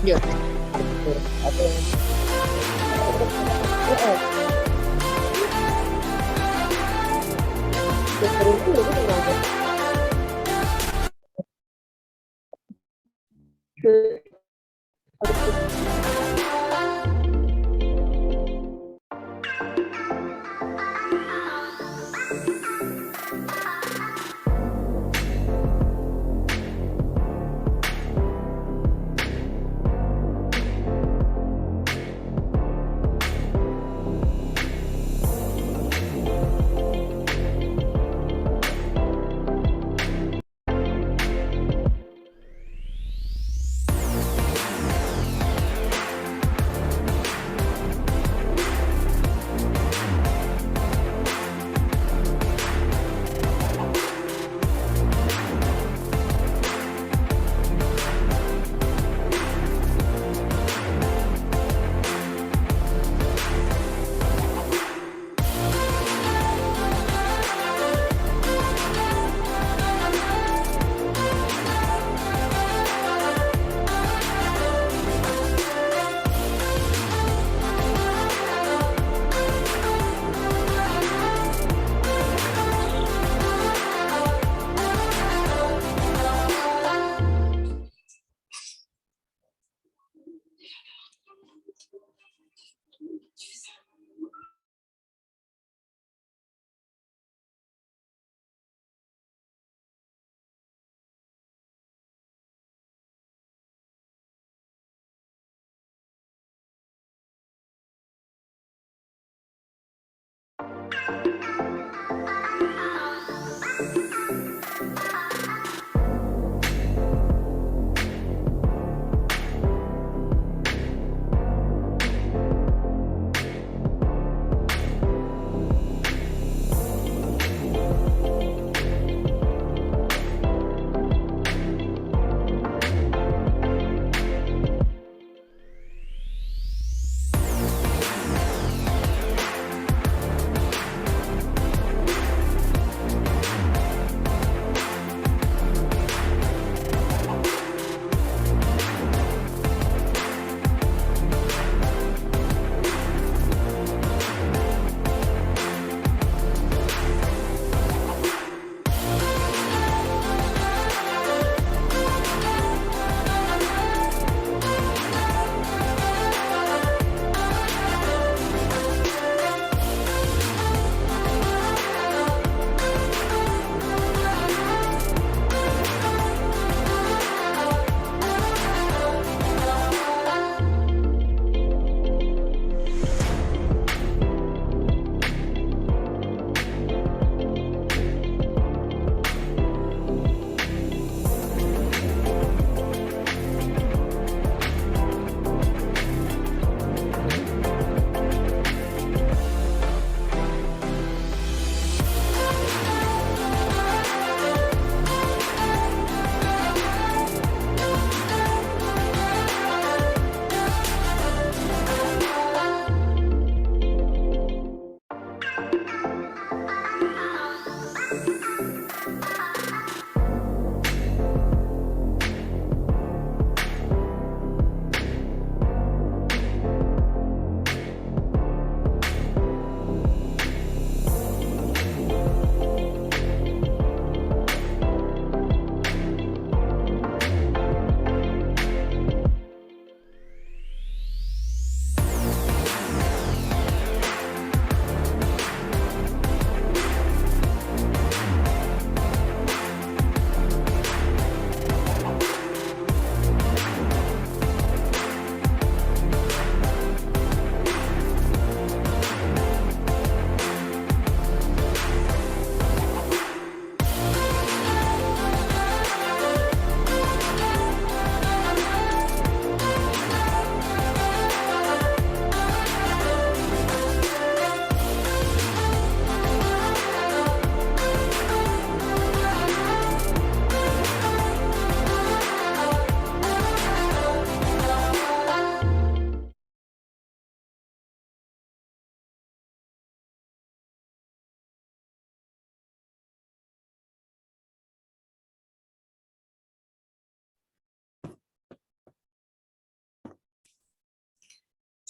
Ya.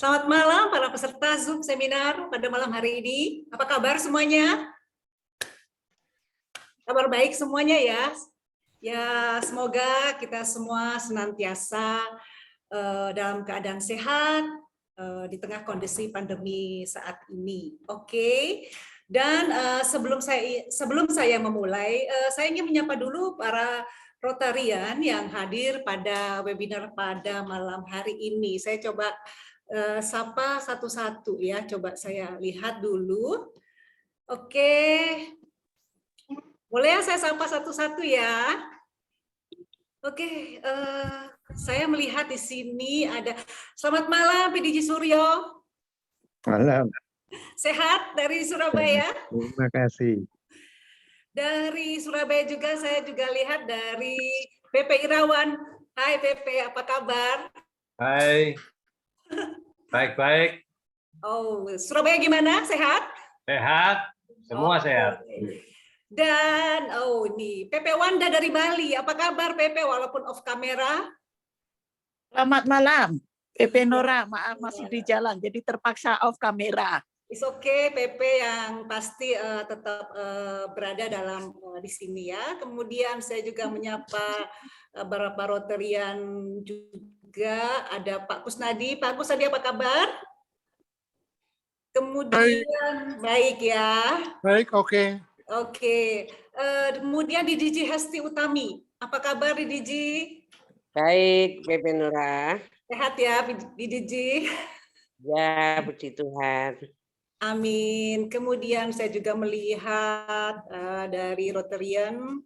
Selamat malam para peserta Zoom seminar pada malam hari ini. Apa kabar semuanya? Kabar baik semuanya ya. Ya, semoga kita semua senantiasa dalam keadaan sehat di tengah kondisi pandemi saat ini. Oke. Dan sebelum saya memulai, saya ingin menyapa dulu para Rotarian yang hadir pada webinar pada malam hari ini. Saya coba sapa satu-satu ya. Coba saya lihat dulu. Oke. Boleh ya saya sapa satu-satu ya? Oke, saya melihat di sini ada. Selamat malam, PDG Suryo. Malam. Sehat dari Surabaya? Terima kasih. Dari Surabaya juga, saya juga lihat dari PP Irawan. Hai PP, apa kabar? Hai, baik-baik. Oh, Surabaya gimana? Sehat? Sehat, semua sehat. Dan ini PP Wanda dari Bali. Apa kabar PP walaupun off kamera? Selamat malam, PP Nora. Maaf masih di jalan, jadi terpaksa off kamera. It's okay, PP yang pasti tetap berada dalam di sini ya. Kemudian saya juga menyapa beberapa Rotarian juga. Ada Pak Kusnadi. Pak Kusnadi apa kabar? Kemudian baik ya. Baik, oke. Oke. Kemudian di DG Hesti Utami. Apa kabar di DG? Baik, PP Nora. Sehat ya di DG? Ya, puji Tuhan. Amin. Kemudian saya juga melihat dari Rotarian.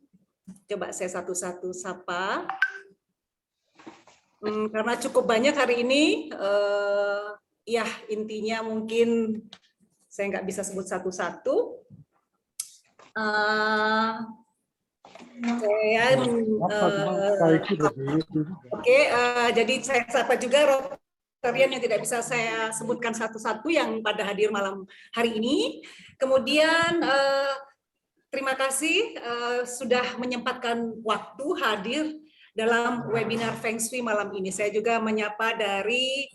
Coba saya satu-satu sapa. Karena cukup banyak hari ini. Ya, intinya mungkin saya nggak bisa sebut satu-satu. Jadi saya sapa juga Rotarian yang tidak bisa saya sebutkan satu-satu yang pada hadir malam hari ini. Kemudian terima kasih sudah menyempatkan waktu hadir dalam webinar Feng Shui malam ini. Saya juga menyapa dari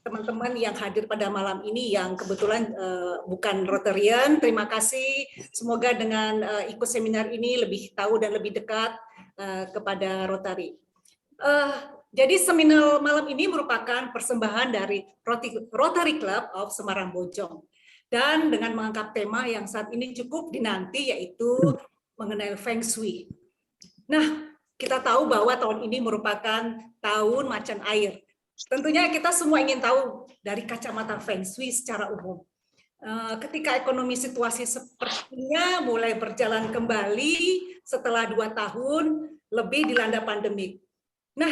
teman-teman yang hadir pada malam ini yang kebetulan bukan Rotarian. Terima kasih. Semoga dengan ikut seminar ini lebih tahu dan lebih dekat kepada Rotary. Jadi seminar malam ini merupakan persembahan dari Rotary Club of Semarang Bojong. Dan dengan mengangkat tema yang saat ini cukup dinanti, yaitu mengenai Feng Shui. Nah, kita tahu bahwa tahun ini merupakan tahun macan air. Tentunya kita semua ingin tahu dari kacamata Feng Shui secara umum. Ketika ekonomi situasi sepertinya mulai berjalan kembali setelah 2 tahun lebih dilanda pandemi. Nah,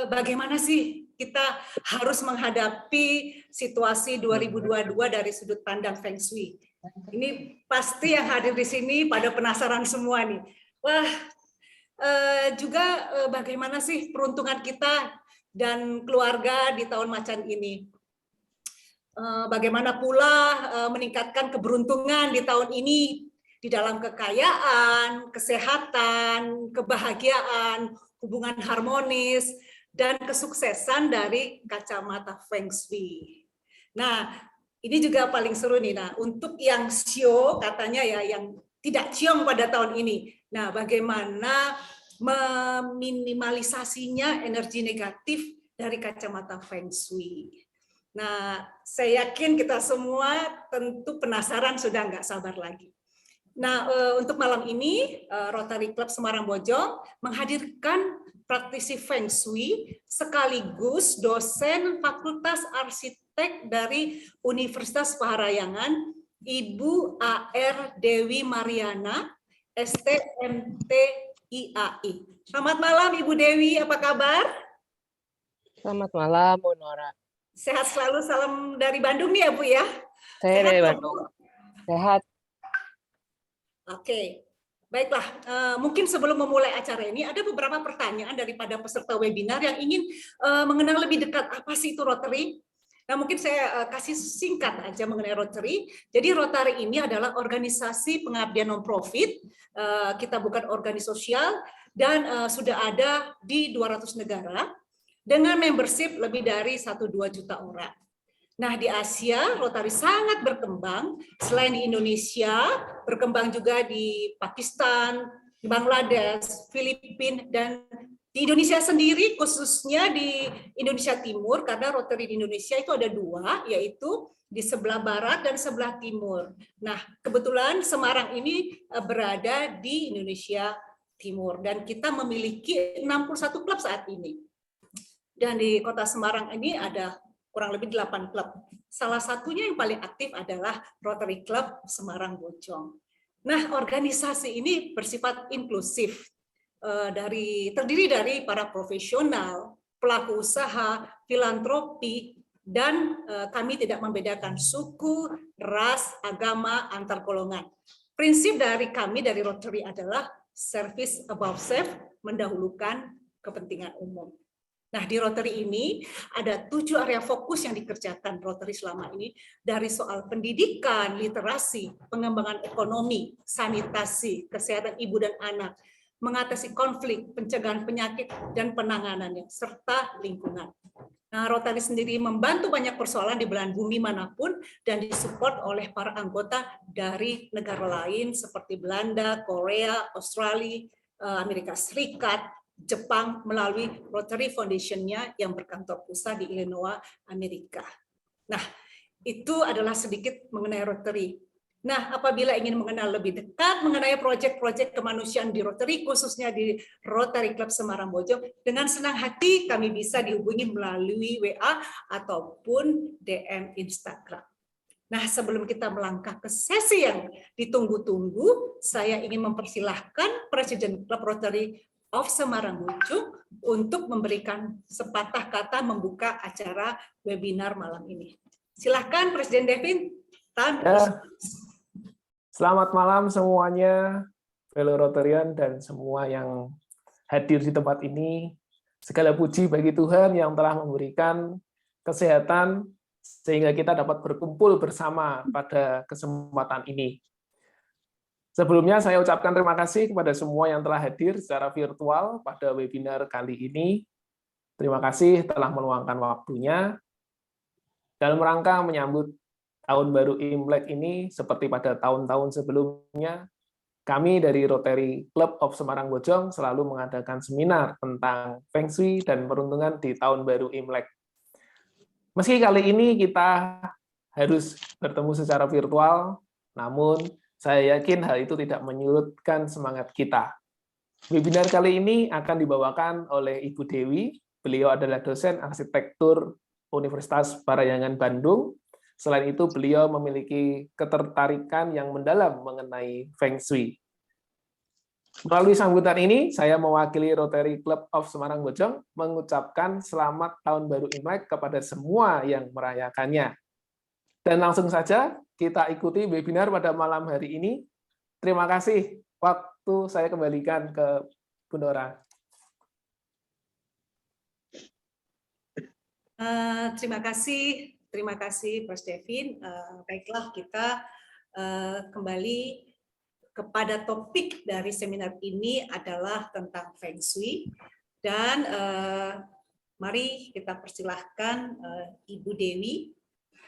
bagaimana sih kita harus menghadapi situasi 2022 dari sudut pandang Feng Shui? Ini pasti yang hadir di sini pada penasaran semua nih. Wah, juga bagaimana sih peruntungan kita dan keluarga di tahun macan ini? Bagaimana pula meningkatkan keberuntungan di tahun ini di dalam kekayaan, kesehatan, kebahagiaan, hubungan harmonis, dan kesuksesan dari kacamata Feng Shui. Nah, ini juga paling seru nih. Nah, untuk yang Xiao katanya ya, yang tidak ciong pada tahun ini. Nah, bagaimana meminimalisasinya energi negatif dari kacamata Feng Shui. Nah, saya yakin kita semua tentu penasaran, sudah nggak sabar lagi. Nah, untuk malam ini Rotary Club Semarang Bojong menghadirkan praktisi Feng Shui sekaligus dosen Fakultas Arsitek dari Universitas Parahyangan, Ibu A.R. Dewi Mariana, STMT IAI. Selamat malam Ibu Dewi, apa kabar? Selamat malam, Bu Nora. Sehat selalu, salam dari Bandung nih ya Bu ya? Saya dari Bandung. Sehat. Oke, baiklah. Mungkin sebelum memulai acara ini ada beberapa pertanyaan daripada peserta webinar yang ingin mengenal lebih dekat apa sih itu Rotary. Nah, mungkin saya kasih singkat aja mengenai Rotary. Jadi Rotary ini adalah organisasi pengabdian non-profit. Kita bukan organisasi sosial dan sudah ada di 200 negara. dengan membership lebih dari 1-2 juta orang. Nah, di Asia, Rotary sangat berkembang. Selain di Indonesia, berkembang juga di Pakistan, di Bangladesh, Filipina, dan di Indonesia sendiri, khususnya di Indonesia Timur, karena Rotary di Indonesia itu ada 2, yaitu di sebelah barat dan sebelah timur. Nah, kebetulan Semarang ini berada di Indonesia Timur, dan kita memiliki 61 klub saat ini. Dan di kota Semarang ini ada kurang lebih 8 klub. Salah satunya yang paling aktif adalah Rotary Club Semarang Bojong. Nah, organisasi ini bersifat inklusif, terdiri dari para profesional, pelaku usaha, filantropi, dan kami tidak membedakan suku, ras, agama, antar golongan. Prinsip dari kami dari Rotary adalah service above self, mendahulukan kepentingan umum. Nah, di Rotary ini ada 7 area fokus yang dikerjakan Rotary selama ini, dari soal pendidikan, literasi, pengembangan ekonomi, sanitasi, kesehatan ibu dan anak, mengatasi konflik, pencegahan penyakit dan penanganannya, serta lingkungan. Nah, Rotary sendiri membantu banyak persoalan di belahan bumi manapun dan disupport oleh para anggota dari negara lain seperti Belanda, Korea, Australia, Amerika Serikat, Jepang melalui Rotary Foundation-nya yang berkantor pusat di Illinois, Amerika. Nah, itu adalah sedikit mengenai Rotary. Nah, apabila ingin mengenal lebih dekat mengenai proyek-proyek kemanusiaan di Rotary, khususnya di Rotary Club Semarang Bojong, dengan senang hati kami bisa dihubungi melalui WA ataupun DM Instagram. Nah, sebelum kita melangkah ke sesi yang ditunggu-tunggu, saya ingin mempersilahkan Presiden Klub Rotary of Semarang Bojong untuk memberikan sepatah kata membuka acara webinar malam ini. Silakan Presiden Devin. Selamat malam semuanya, fellow Rotarian dan semua yang hadir di tempat ini. Segala puji bagi Tuhan yang telah memberikan kesehatan sehingga kita dapat berkumpul bersama pada kesempatan ini. Sebelumnya saya ucapkan terima kasih kepada semua yang telah hadir secara virtual pada webinar kali ini. Terima kasih telah meluangkan waktunya dalam rangka menyambut Tahun Baru Imlek ini. Seperti pada tahun-tahun sebelumnya, kami dari Rotary Club of Semarang Bojong selalu mengadakan seminar tentang Feng Shui dan peruntungan di Tahun Baru Imlek. Meski kali ini kita harus bertemu secara virtual, namun saya yakin hal itu tidak menyurutkan semangat kita. Webinar kali ini akan dibawakan oleh Ibu Dewi. Beliau adalah dosen arsitektur Universitas Parayangan Bandung. Selain itu, beliau memiliki ketertarikan yang mendalam mengenai Feng Shui. Melalui sambutan ini, saya mewakili Rotary Club of Semarang Bojong mengucapkan selamat Tahun Baru Imlek kepada semua yang merayakannya. Dan langsung saja kita ikuti webinar pada malam hari ini. Terima kasih. Waktu saya kembalikan ke Bu Nora. Terima kasih Mas Devin. Baiklah, kita kembali kepada topik dari seminar ini adalah tentang Feng Shui. Dan mari kita persilahkan Ibu Dewi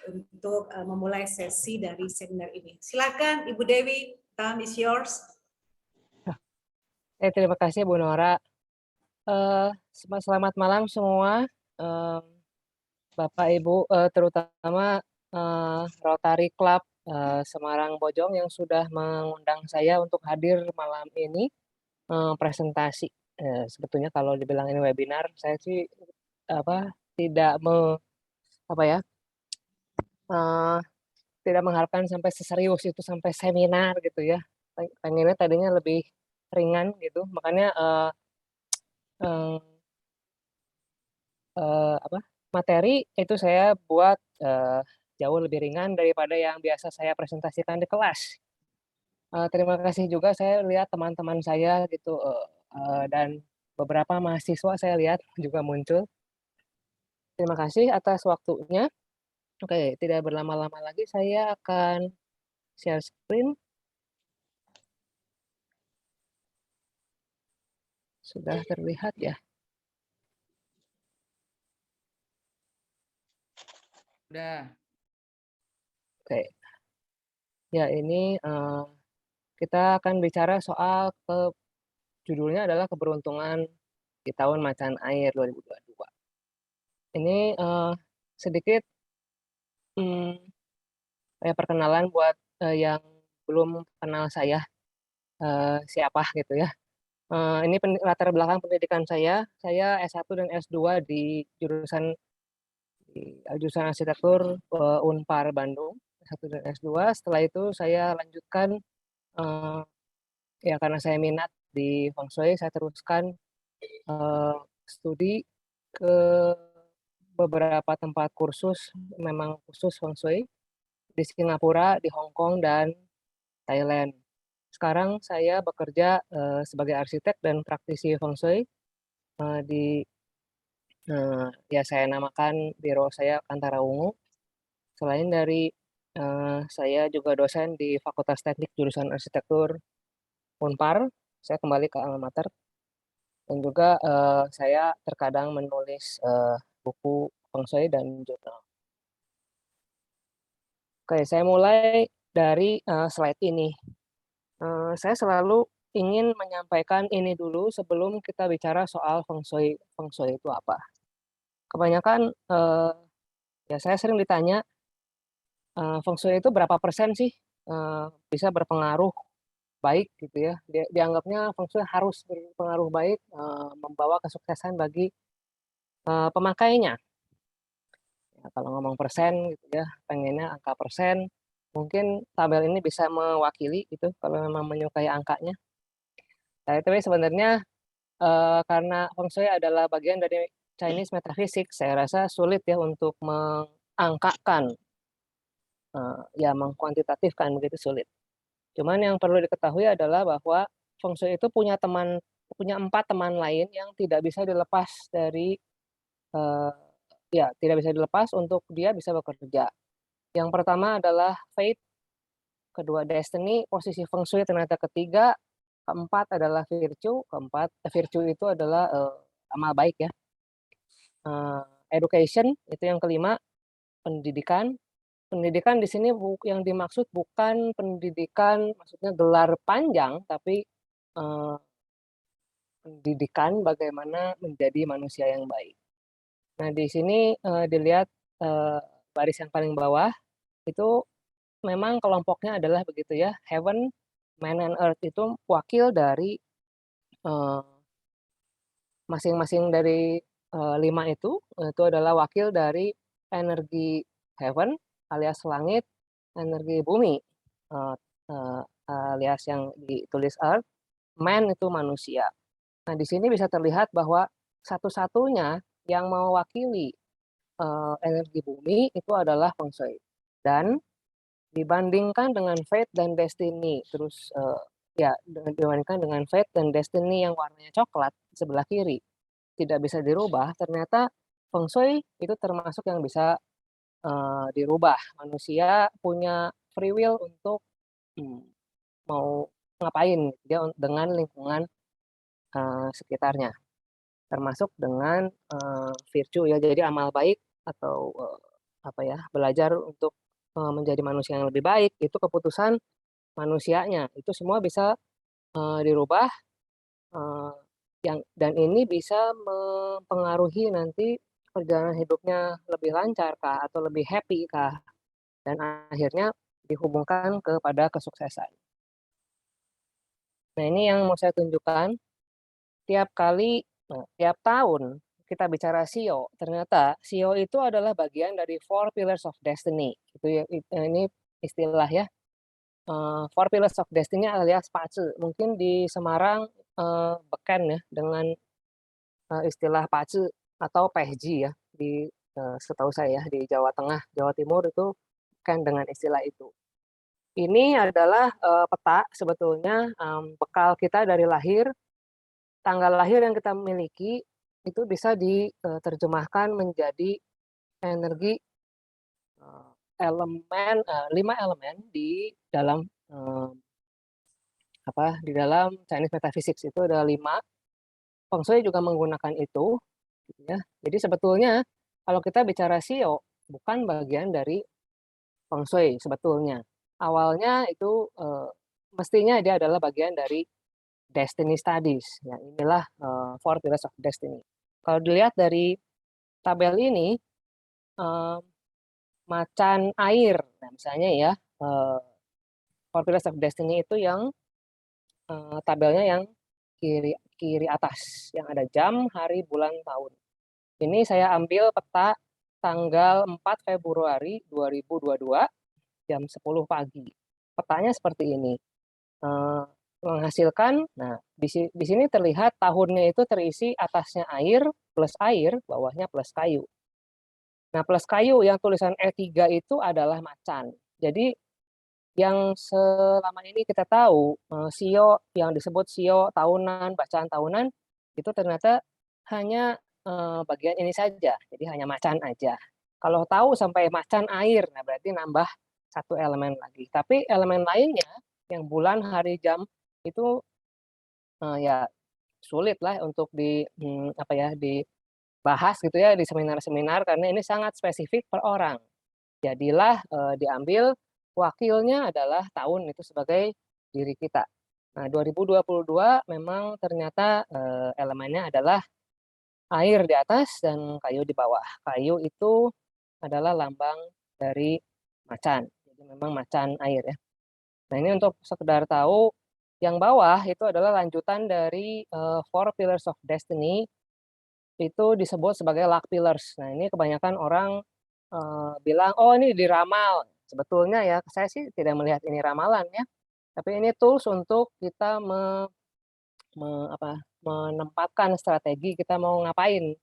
untuk memulai sesi dari seminar ini. Silakan Ibu Dewi, time is yours. Terima kasih Bu Nora. Selamat malam semua, Bapak Ibu, terutama Rotary Club Semarang Bojong yang sudah mengundang saya untuk hadir malam ini presentasi. Sebetulnya kalau dibilang ini webinar, saya sih tidak tidak mengharapkan sampai seserius itu sampai seminar gitu ya. Pengennya tadinya lebih ringan gitu, makanya materi itu saya buat jauh lebih ringan daripada yang biasa saya presentasikan di kelas. Terima kasih juga, saya lihat teman-teman saya gitu dan beberapa mahasiswa saya lihat juga muncul. Terima kasih atas waktunya. Oke, tidak berlama-lama lagi saya akan share screen. Sudah terlihat ya? Udah. Oke. Ya, ini kita akan bicara soal judulnya adalah keberuntungan di tahun macan air 2022. Ini sedikit perkenalan buat yang belum kenal saya siapa gitu ya. Ini latar belakang pendidikan saya S1 dan S2 di jurusan arsitektur Unpar Bandung, S1 dan S2. Setelah itu saya lanjutkan ya karena saya minat di Feng Shui, saya teruskan studi ke beberapa tempat kursus, memang khusus Feng Shui di Singapura, di Hong Kong, dan Thailand. Sekarang saya bekerja sebagai arsitek dan praktisi Feng Shui di ya saya namakan biro saya Kantara Ungu. Selain dari saya juga dosen di Fakultas Teknik jurusan Arsitektur Unpar. Saya kembali ke alma mater. Dan juga saya terkadang menulis buku Feng Shui dan jurnal. Oke, saya mulai dari slide ini. Saya selalu ingin menyampaikan ini dulu sebelum kita bicara soal Feng Shui. Feng Shui itu apa? Kebanyakan ya saya sering ditanya Feng Shui itu berapa persen sih bisa berpengaruh baik gitu ya. Dianggapnya Feng Shui harus berpengaruh baik, membawa kesuksesan bagi pemakainya. Ya, kalau ngomong persen gitu ya, pengennya angka persen. Mungkin tabel ini bisa mewakili gitu kalau memang menyukai angkanya. Tapi sebenarnya karena Feng Shui adalah bagian dari Chinese Metaphysics, saya rasa sulit ya untuk mengangkakan, ya mengkuantitatifkan begitu sulit. Cuman yang perlu diketahui adalah bahwa Feng Shui itu punya 4 teman lain yang tidak bisa dilepas dari ya tidak bisa dilepas untuk dia bisa bekerja. Yang pertama adalah Fate, kedua Destiny, posisi Feng Shui ternyata ketiga, keempat adalah Virtue, Virtue itu adalah amal baik ya. Education itu yang kelima, pendidikan. Pendidikan di sini yang dimaksud bukan pendidikan maksudnya gelar panjang, tapi pendidikan bagaimana menjadi manusia yang baik. Nah, di sini dilihat baris yang paling bawah itu memang kelompoknya adalah begitu ya, Heaven, Man and Earth itu wakil dari masing-masing dari 5 itu adalah wakil dari energi Heaven alias langit, energi bumi alias yang ditulis Earth, Man itu manusia. Nah, di sini bisa terlihat bahwa satu-satunya yang mewakili energi bumi itu adalah Feng Shui. Dan dibandingkan dengan Fate dan Destiny, terus ya dibandingkan dengan Fate dan Destiny yang warnanya coklat sebelah kiri tidak bisa dirubah, ternyata Feng Shui itu termasuk yang bisa dirubah. Manusia punya free will untuk mau ngapain dia dengan lingkungan sekitarnya, termasuk dengan virtue ya, jadi amal baik atau apa ya, belajar untuk menjadi manusia yang lebih baik itu keputusan manusianya, itu semua bisa dirubah dan ini bisa mempengaruhi nanti perjalanan hidupnya lebih lancar kah atau lebih happy kah, dan akhirnya dihubungkan kepada kesuksesan. Nah, ini yang mau saya tunjukkan. Tiap tahun kita bicara SEO, ternyata SEO itu adalah bagian dari 4 Pillars of Destiny. Itu ya, ini istilah ya. 4 Pillars of Destiny alias PACE. Mungkin di Semarang beken ya dengan istilah PACE atau PEHJ ya. Di setahu saya di Jawa Tengah, Jawa Timur itu beken dengan istilah itu. Ini adalah peta sebetulnya bekal kita dari lahir. Tanggal lahir yang kita miliki itu bisa diterjemahkan menjadi energi 5 elemen di dalam di dalam Chinese Metaphysics itu ada 5. Feng Shui juga menggunakan itu gitu ya. Jadi sebetulnya kalau kita bicara SEO, bukan bagian dari Feng Shui sebetulnya. Awalnya itu mestinya dia adalah bagian dari Destiny Studies. Ya, inilah Four Pillars of Destiny. Kalau dilihat dari tabel ini, macan air, nah misalnya ya, Four Pillars of Destiny itu yang tabelnya yang kiri atas, yang ada jam, hari, bulan, tahun. Ini saya ambil peta tanggal 4 Februari 2022 jam 10 pagi. Petanya seperti ini. Menghasilkan, nah di sini terlihat tahunnya itu terisi atasnya air, bawahnya plus kayu. Nah, plus kayu yang tulisan E3 itu adalah macan. Jadi yang selama ini kita tahu, sio yang disebut sio tahunan, bacaan tahunan, itu ternyata hanya bagian ini saja, jadi hanya macan aja. Kalau tahu sampai macan air, nah berarti nambah satu elemen lagi. Tapi elemen lainnya, yang bulan, hari, jam, itu ya sulit lah untuk dibahas gitu ya di seminar-seminar, karena ini sangat spesifik per orang. Jadilah diambil wakilnya adalah tahun itu sebagai diri kita. Nah, 2022 memang ternyata elemennya adalah air di atas dan kayu di bawah. Kayu itu adalah lambang dari macan. Jadi memang macan air ya. Nah, ini untuk sekedar tahu, yang bawah itu adalah lanjutan dari Four Pillars of Destiny, itu disebut sebagai luck pillars. Nah, ini kebanyakan orang bilang, oh ini diramal. Sebetulnya ya, saya sih tidak melihat ini ramalan ya. Tapi ini tools untuk kita menempatkan strategi kita mau ngapain.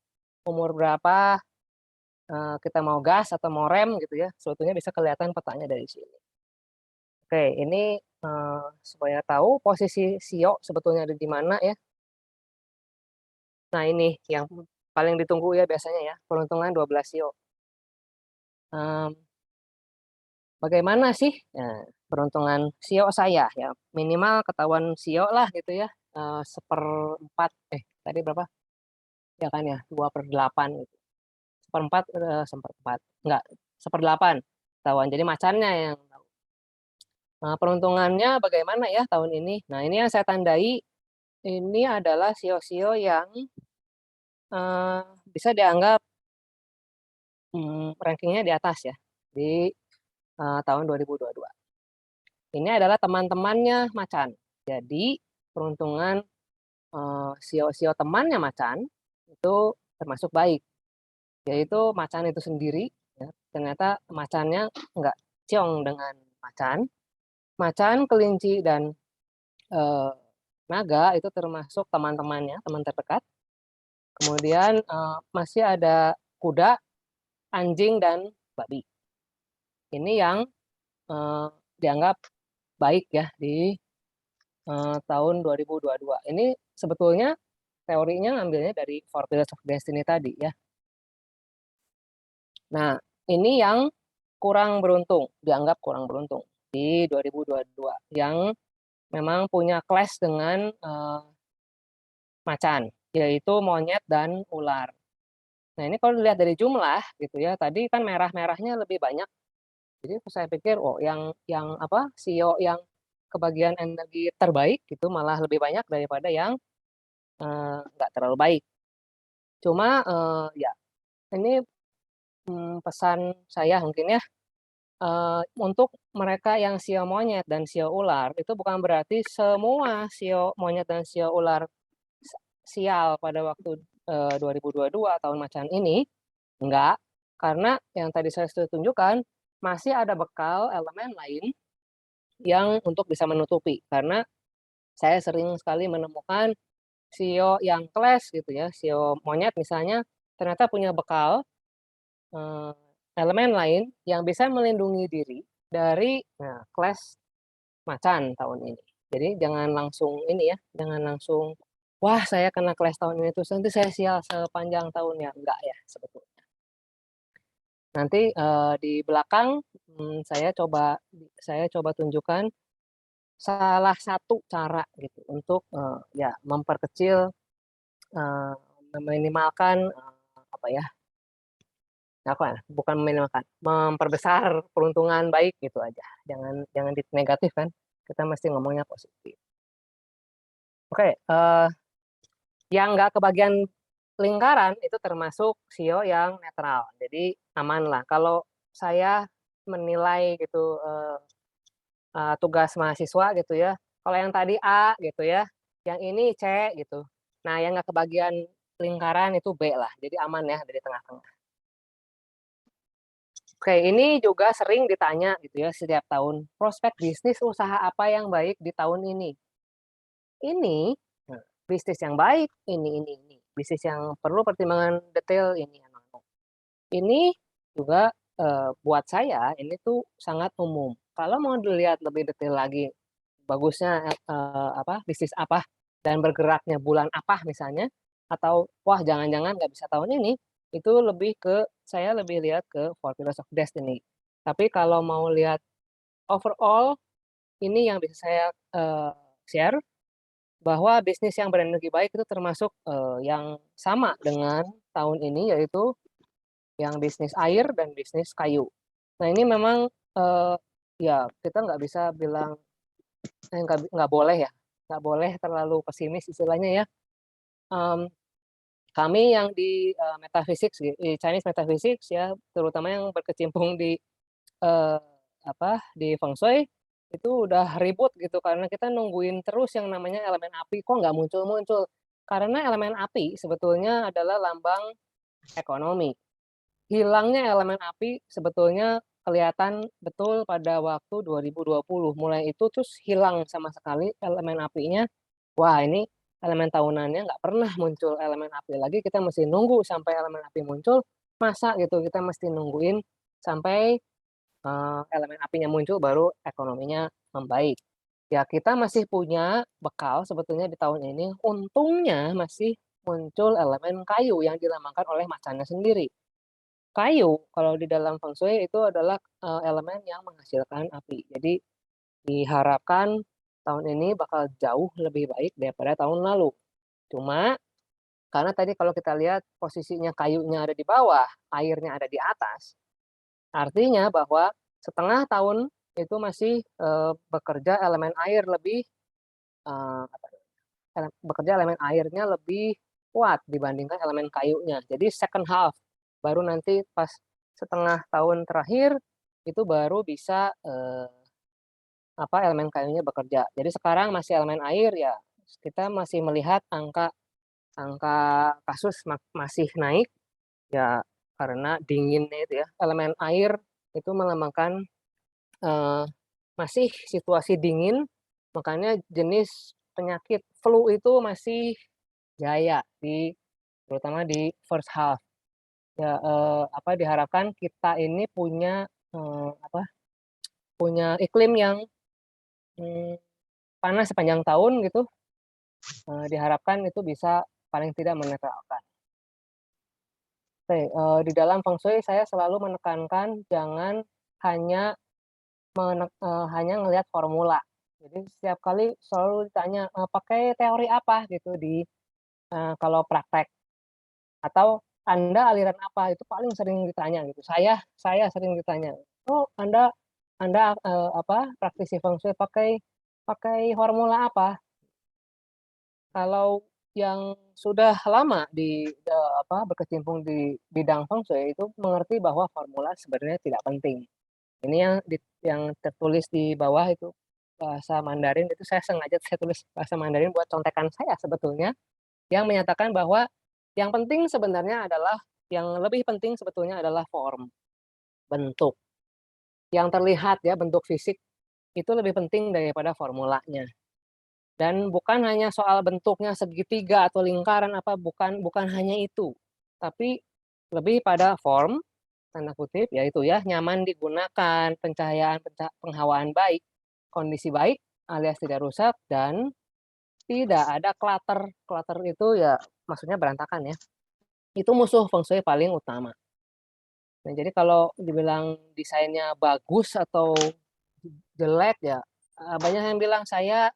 Umur berapa, kita mau gas atau mau rem gitu ya. Sebetulnya bisa kelihatan petanya dari sini. Oke, ini supaya tahu posisi sio sebetulnya ada di mana ya. Nah, ini yang paling ditunggu ya biasanya ya, peruntungan 12 sio. Bagaimana sih peruntungan sio saya ya, minimal ketahuan sio lah gitu ya, seperempat, tadi berapa ya kan ya, 2/8 gitu, seperempat enggak, 1/8 ketahuan, jadi macannya yang tahu. Peruntungannya bagaimana ya tahun ini. Nah, ini yang saya tandai, ini adalah sio-sio yang bisa dianggap rankingnya di atas ya, di tahun 2022. Ini adalah teman-temannya macan. Jadi peruntungan sio-sio temannya macan itu termasuk baik. Yaitu macan itu sendiri, ya, ternyata macannya nggak ciong dengan macan. Macan, kelinci, dan naga itu termasuk teman-temannya, teman terdekat. Kemudian masih ada kuda, anjing, dan babi. Ini yang dianggap baik ya di tahun 2022. Ini sebetulnya teorinya ngambilnya dari Four Pillars of Destiny tadi ya. Nah, ini yang kurang beruntung, dianggap kurang beruntung di 2022, yang memang punya clash dengan macan, yaitu monyet dan ular. Nah, ini kalau dilihat dari jumlah gitu ya, tadi kan merah-merahnya lebih banyak. Jadi saya pikir, oh yang sio yang kebagian energi terbaik itu malah lebih banyak daripada yang nggak terlalu baik. Cuma ya ini pesan saya mungkin ya, untuk mereka yang sio monyet dan sio ular, itu bukan berarti semua sio monyet dan sio ular sial pada waktu 2022 tahun macan ini. Enggak, karena yang tadi saya sudah tunjukkan, masih ada bekal elemen lain yang untuk bisa menutupi. Karena saya sering sekali menemukan sio yang clash gitu ya, sio monyet misalnya, ternyata punya bekal elemen lain yang bisa melindungi diri dari clash macan tahun ini. Jadi jangan langsung ini ya, jangan langsung, wah saya kena clash tahun ini terus nanti saya sial sepanjang tahunnya. Enggak ya sebetulnya. Nanti di belakang saya coba tunjukkan salah satu cara gitu untuk ya memperkecil, meminimalkan apa bukan meminimalkan, memperbesar peruntungan baik gitu aja. Jangan negatif kan. Kita mesti ngomongnya positif. Oke, yang nggak kebagian lingkaran itu termasuk sio yang netral. Jadi aman lah. Kalau saya menilai gitu tugas mahasiswa gitu ya. Kalau yang tadi A gitu ya, yang ini C gitu. Nah, yang nggak kebagian lingkaran itu B lah. Jadi aman ya dari tengah-tengah. Oke, ini juga sering ditanya gitu ya setiap tahun. Prospek bisnis usaha apa yang baik di tahun ini? Ini bisnis yang baik, ini. Bisnis yang perlu pertimbangan detail, ini. Ini juga buat saya ini tuh sangat umum. Kalau mau dilihat lebih detail lagi, bagusnya bisnis apa dan bergeraknya bulan apa misalnya, atau wah jangan-jangan nggak bisa tahun ini, itu saya lebih lihat ke Four Pillars of Destiny. Tapi kalau mau lihat overall, ini yang bisa saya share bahwa bisnis yang berenergi baik itu termasuk yang sama dengan tahun ini, yaitu yang bisnis air dan bisnis kayu. Nah ini memang ya kita nggak bisa bilang nggak boleh ya, nggak boleh terlalu pesimis istilahnya ya. Kami yang di metaphysics, di Chinese metaphysics ya, terutama yang berkecimpung di di feng shui, itu udah ribut gitu karena kita nungguin terus yang namanya elemen api kok nggak muncul-muncul. Karena elemen api sebetulnya adalah lambang ekonomi. Hilangnya elemen api sebetulnya kelihatan betul pada waktu 2020. Mulai itu terus hilang sama sekali elemen apinya. Wah ini elemen tahunannya nggak pernah muncul elemen api lagi, kita mesti nunggu sampai elemen api muncul, masa gitu kita mesti nungguin sampai elemen apinya muncul baru ekonominya membaik. Ya kita masih punya bekal sebetulnya di tahun ini, untungnya masih muncul elemen kayu yang dilambangkan oleh macannya sendiri. Kayu kalau di dalam feng shui itu adalah elemen yang menghasilkan api. Jadi diharapkan tahun ini bakal jauh lebih baik daripada tahun lalu. Cuma karena tadi kalau kita lihat posisinya kayunya ada di bawah, airnya ada di atas, artinya bahwa setengah tahun itu masih bekerja elemen air lebih bekerja elemen airnya lebih kuat dibandingkan elemen kayunya. Jadi second half baru nanti pas setengah tahun terakhir itu baru bisa elemen kayunya bekerja. Jadi sekarang masih elemen air ya, kita masih melihat angka kasus masih naik ya karena dinginnya itu ya. Elemen air itu melambangkan masih situasi dingin, makanya jenis penyakit flu itu masih jaya terutama di first half. Ya diharapkan kita ini punya punya iklim yang panas sepanjang tahun gitu, diharapkan itu bisa paling tidak menetralkan. Oke, di dalam feng shui saya selalu menekankan jangan hanya ngelihat formula. Jadi setiap kali selalu ditanya pakai teori apa gitu kalau praktek, atau Anda aliran apa, itu paling sering ditanya gitu. Saya sering ditanya, oh Anda praktisi feng shui pakai formula apa? Kalau yang sudah lama berkecimpung di bidang feng shui itu mengerti bahwa formula sebenarnya tidak penting. Ini yang tertulis di bawah itu bahasa Mandarin, itu saya sengaja tulis bahasa Mandarin buat contekan saya sebetulnya, yang menyatakan bahwa yang lebih penting sebetulnya adalah form, bentuk. Yang terlihat ya, bentuk fisik itu lebih penting daripada formulanya. Dan bukan hanya soal bentuknya segitiga atau lingkaran bukan hanya itu. Tapi lebih pada form, tanda kutip, yaitu ya nyaman digunakan, pencahayaan, penghawaan baik, kondisi baik alias tidak rusak, dan tidak ada clutter. Clutter itu ya maksudnya berantakan ya. Itu musuh feng shui paling utama. Nah, jadi kalau dibilang desainnya bagus atau jelek ya, banyak yang bilang saya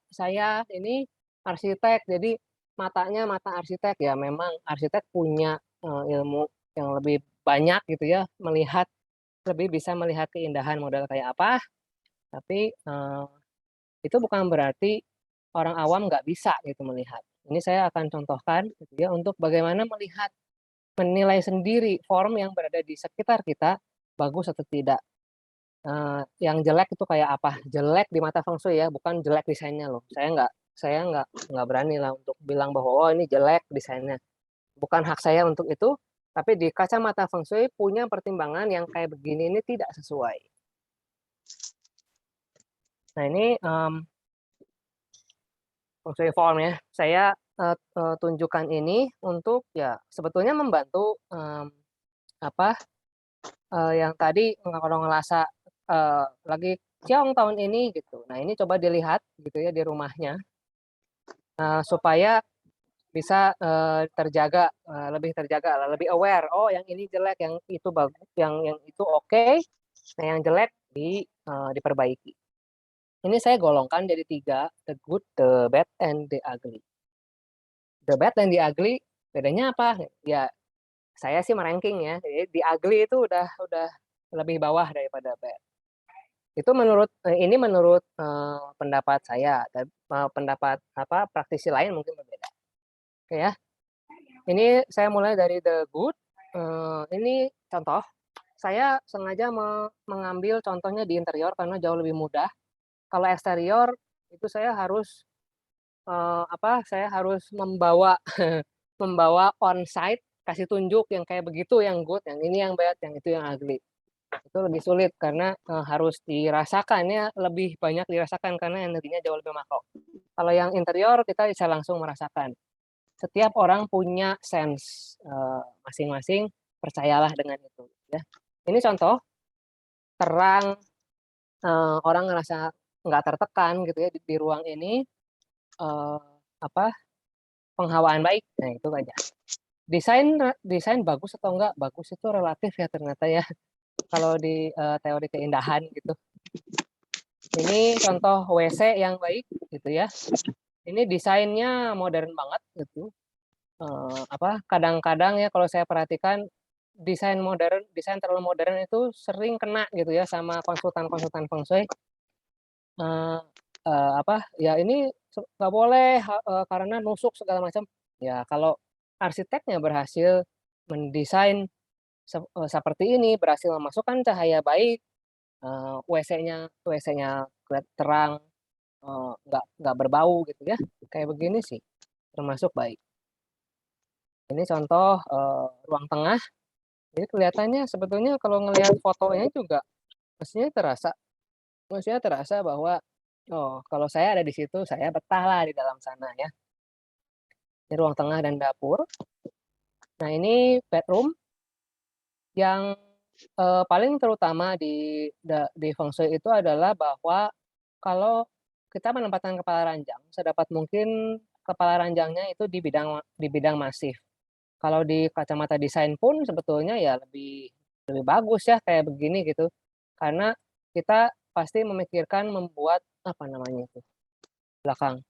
ini arsitek, jadi matanya mata arsitek. Ya memang arsitek punya ilmu yang lebih banyak gitu ya, lebih bisa melihat keindahan model kayak apa, tapi itu bukan berarti orang awam nggak bisa gitu melihat. Ini saya akan contohkan gitu ya untuk bagaimana menilai sendiri form yang berada di sekitar kita bagus atau tidak. Yang jelek itu kayak apa? Jelek di mata Feng Shui ya, bukan jelek desainnya loh. Saya nggak berani lah untuk bilang bahwa oh ini jelek desainnya. Bukan hak saya untuk itu, tapi di kacamata Feng Shui punya pertimbangan yang kayak begini ini tidak sesuai. Nah ini Feng Shui form ya. Saya tunjukkan ini untuk ya sebetulnya membantu yang tadi kalau ngerasa lagi ciong tahun ini gitu. Nah ini coba dilihat gitu ya di rumahnya supaya bisa terjaga, lebih terjaga, lebih aware. Oh yang ini jelek, yang itu bagus, yang itu oke. Nah yang jelek diperbaiki. Ini saya golongkan jadi 3, the good, the bad, and the ugly. The bad and the ugly bedanya apa? Ya saya sih meranking ya. Jadi the ugly itu udah lebih bawah daripada bad. Itu ini menurut pendapat saya, dan pendapat praktisi lain mungkin berbeda. Oke ya. Ini saya mulai dari the good. Ini contoh. Saya sengaja mengambil contohnya di interior karena jauh lebih mudah. Kalau eksterior itu saya harus saya harus membawa membawa on-site, kasih tunjuk yang kayak begitu yang good, yang ini yang bad, yang itu yang ugly. Itu lebih sulit karena harus dirasakannya, lebih banyak dirasakan karena energinya jauh lebih makro. Kalau yang interior kita bisa langsung merasakan. Setiap orang punya sense masing-masing, percayalah dengan itu. Ya. Ini contoh terang, orang ngerasa nggak tertekan gitu ya di ruang ini, penghawaan baik. Nah itu aja. Desain bagus atau enggak bagus itu relatif ya ternyata ya kalau di teori keindahan gitu. Ini contoh WC yang baik gitu ya. Ini desainnya modern banget gitu. Kadang-kadang ya kalau saya perhatikan desain terlalu modern itu sering kena gitu ya sama konsultan Feng Shui. Ya ini nggak boleh karena nusuk segala macam. Ya kalau arsiteknya berhasil mendesain seperti ini, berhasil memasukkan cahaya baik, WC-nya terang, nggak berbau gitu ya, kayak begini sih termasuk baik. Ini contoh ruang tengah. Jadi kelihatannya sebetulnya kalau ngelihat fotonya juga mestinya terasa bahwa oh kalau saya ada di situ saya betah lah di dalam sana ya. Ini ruang tengah dan dapur. Nah ini bedroom yang paling terutama di Feng Shui itu adalah bahwa kalau kita menempatkan kepala ranjang, sedapat mungkin kepala ranjangnya itu di bidang masif. Kalau di kacamata desain pun sebetulnya ya lebih bagus ya kayak begini gitu. Karena kita pasti memikirkan membuat belakang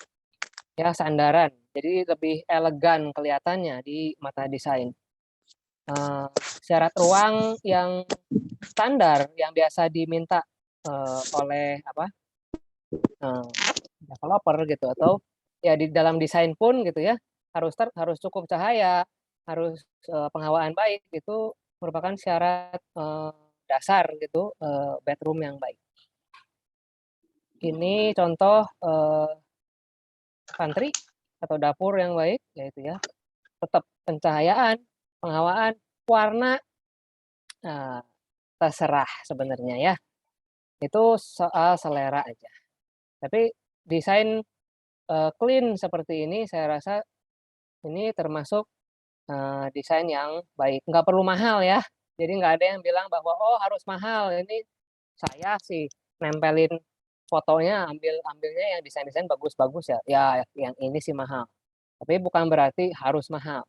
ya sandaran. Jadi lebih elegan kelihatannya di mata desain. Syarat ruang yang standar yang biasa diminta oleh developer gitu atau ya di dalam desain pun gitu ya harus cukup cahaya, harus penghawaan baik, itu merupakan syarat dasar gitu bedroom yang baik. Ini contoh pantry atau dapur yang baik, yaitu ya tetap pencahayaan, penghawaan, warna terserah sebenarnya ya. Itu soal selera aja. Tapi desain clean seperti ini saya rasa ini termasuk desain yang baik. Nggak perlu mahal ya. Jadi nggak ada yang bilang bahwa oh harus mahal. Ini saya sih nempelin fotonya, ambilnya yang desain-desain bagus-bagus ya. Ya yang ini sih mahal. Tapi bukan berarti harus mahal.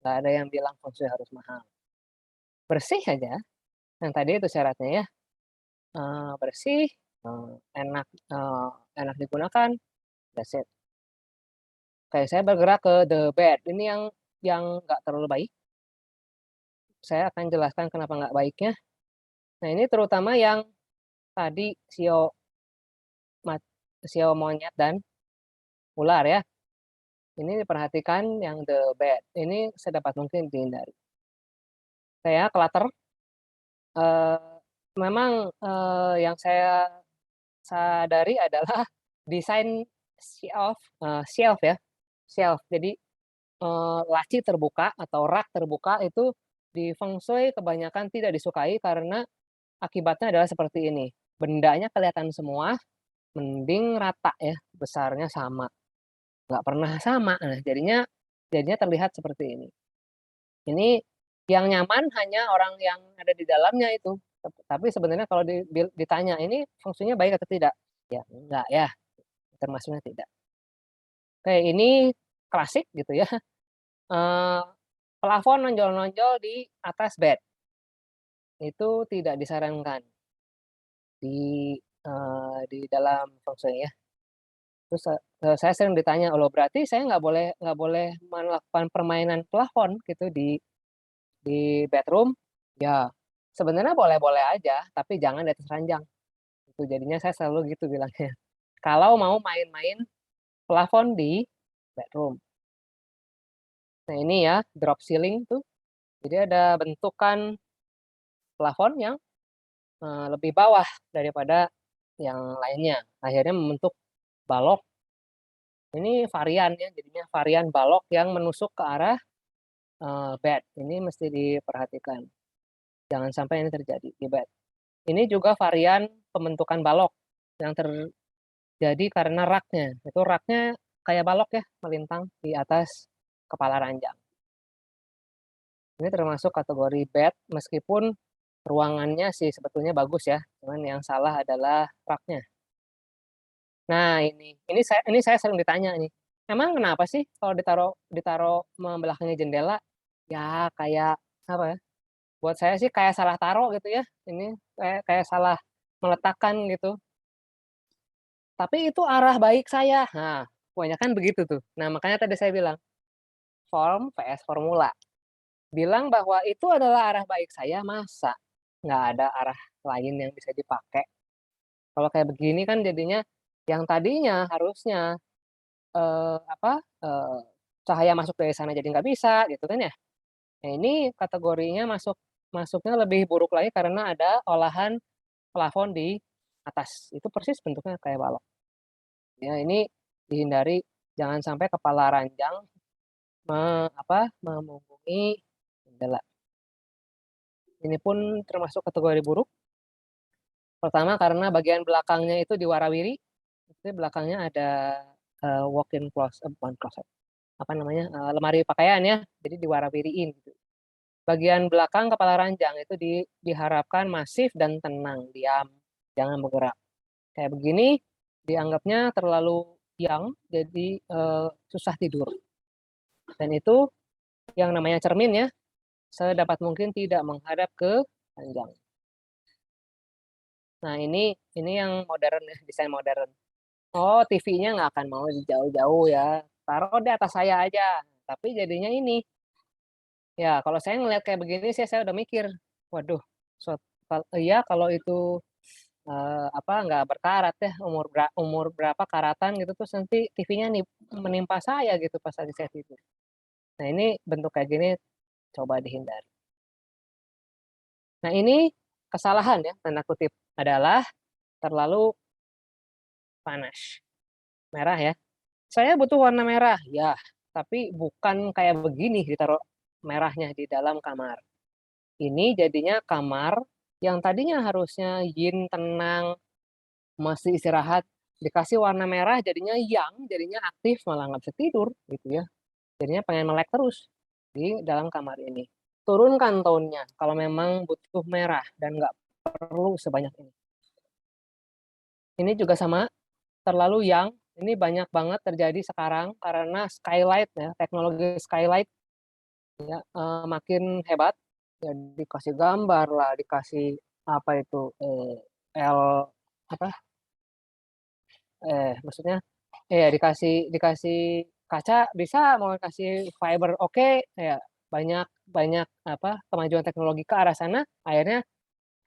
Nggak ada yang bilang Feng Shui harus mahal. Bersih aja. Yang tadi itu syaratnya ya. Bersih, enak digunakan, that's it. Kayak saya bergerak ke the bed. Ini yang nggak terlalu baik. saya akan jelaskan kenapa nggak baiknya. Nah, ini terutama yang tadi sio monyet dan ular ya. Ini diperhatikan yang the bed. Ini sedapat mungkin dihindari. Saya clutter. Memang yang saya sadari adalah desain shelf ya, shelf. Jadi laci terbuka atau rak terbuka itu di feng shui kebanyakan tidak disukai karena akibatnya adalah seperti ini. Bendanya kelihatan semua, mending rata ya, besarnya sama. Nggak pernah sama. Nah, jadinya terlihat seperti ini. Ini yang nyaman hanya orang yang ada di dalamnya itu. Tapi sebenarnya kalau ditanya ini fungsinya baik atau tidak? Ya, enggak ya. Termasuknya tidak. Oke, ini klasik gitu ya. Plafon nonjol-nonjol di atas bed. Itu tidak disarankan di dalam feng shui ya. Terus saya sering ditanya, loh berarti saya nggak boleh melakukan permainan plafon gitu di bedroom? Ya, sebenarnya boleh-boleh aja, tapi jangan di atas ranjang. Itu jadinya saya selalu gitu bilangnya. Kalau mau main-main plafon di bedroom. Nah ini ya drop ceiling tuh. Jadi ada bentukan plafon yang lebih bawah daripada yang lainnya. Akhirnya membentuk balok. Ini varian ya, jadinya varian balok yang menusuk ke arah bed. Ini mesti diperhatikan. Jangan sampai ini terjadi di bed. Ini juga varian pembentukan balok yang terjadi karena raknya. Itu raknya kayak balok ya, melintang di atas kepala ranjang. Ini termasuk kategori bed, meskipun ruangannya sih sebetulnya bagus ya, cuman yang salah adalah raknya. Nah ini saya sering ditanya nih, emang kenapa sih kalau ditaruh membelakangi jendela? Ya kayak apa ya? Buat saya sih kayak salah taruh gitu ya. Ini kayak salah meletakkan gitu. Tapi itu arah baik saya. Nah, kebanyakan begitu tuh. Nah, makanya tadi saya bilang form vs formula. Bilang bahwa itu adalah arah baik saya, masa nggak ada arah lain yang bisa dipakai? Kalau kayak begini kan jadinya yang tadinya harusnya cahaya masuk dari sana jadi nggak bisa gitu kan ya. Nah, ini kategorinya masuknya lebih buruk lagi karena ada olahan plafon di atas. Itu persis bentuknya kayak balok. Ya, ini dihindari, jangan sampai kepala ranjang memunggungi jendela. Ini pun termasuk kategori buruk. Pertama karena bagian belakangnya itu diwarawiri. Jadi belakangnya ada walk-in closet, bukan closet. Apa namanya? Lemari pakaian ya. Jadi diwarawiriin gitu. Bagian belakang kepala ranjang itu diharapkan masif dan tenang, diam, jangan bergerak. Kayak begini dianggapnya terlalu yang, jadi susah tidur. Dan itu yang namanya cermin ya, sedapat mungkin tidak menghadap ke ranjang. Nah ini yang modern ya, desain modern. Oh TV-nya nggak akan mau jauh-jauh ya, taruh di atas saya aja. Tapi jadinya ini, ya kalau saya ngeliat kayak begini sih saya udah mikir, waduh, iya kalau itu nggak berkarat ya, umur berapa karatan gitu, terus nanti TV-nya nih menimpa saya gitu pas lagi saya tidur. Nah ini bentuk kayak gini coba dihindari. Nah ini kesalahan ya, tanda kutip, adalah terlalu panas. Merah ya. Saya butuh warna merah, ya. Tapi bukan kayak begini ditaruh merahnya di dalam kamar. Ini jadinya kamar yang tadinya harusnya yin, tenang, masih istirahat, dikasih warna merah jadinya yang, jadinya aktif, malah nggak bisa tidur gitu ya. Jadinya pengen melek terus di dalam kamar ini. Turunkan tone-nya kalau memang butuh merah dan nggak perlu sebanyak ini. Ini juga sama, terlalu yang, ini banyak banget terjadi sekarang karena skylight ya, teknologi skylight ya, makin hebat. Ya, dikasih gambar lah, dikasih apa itu L apa maksudnya dikasih kaca bisa, mau kasih fiber oke, ya banyak banyak kemajuan teknologi ke arah sana, akhirnya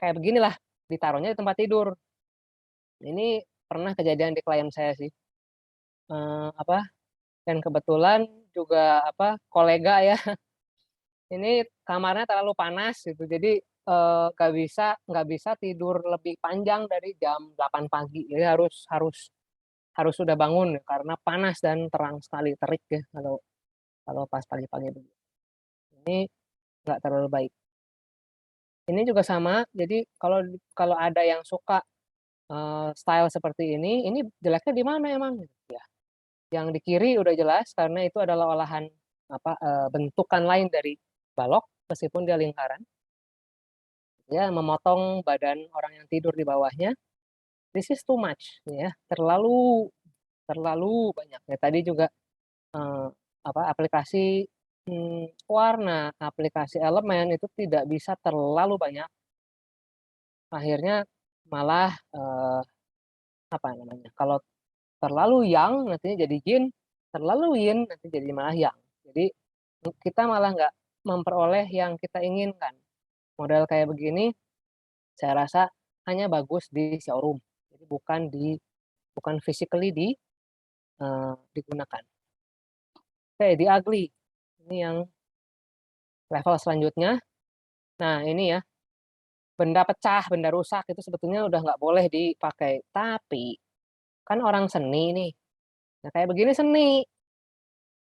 kayak beginilah, ditaruhnya di tempat tidur. Ini pernah kejadian di klien saya sih. Dan kebetulan juga kolega ya, ini kamarnya terlalu panas gitu, jadi nggak bisa tidur lebih panjang dari jam 8 pagi. Jadi harus sudah bangun karena panas dan terang sekali, terik ya kalau pas pagi-pagi begitu. Ini nggak terlalu baik. Ini juga sama, jadi kalau ada yang suka style seperti ini jeleknya di mana emang? Ya, yang di kiri udah jelas karena itu adalah olahan bentukan lain dari balok meskipun dia lingkaran. Ya, memotong badan orang yang tidur di bawahnya. This is too much ya, terlalu banyak. Ya, tadi juga aplikasi warna, aplikasi elemen itu tidak bisa terlalu banyak. Akhirnya malah kalau terlalu yang nantinya jadi yin, terlalu yin nanti jadi malah yang. Jadi kita malah nggak memperoleh yang kita inginkan. Model kayak begini saya rasa hanya bagus di showroom. Jadi bukan physically digunakan. Oke, di ugly. Ini yang level selanjutnya. Nah, ini ya. Benda pecah, benda rusak itu sebetulnya udah nggak boleh dipakai. Tapi kan orang seni nih. Nah, kayak begini seni.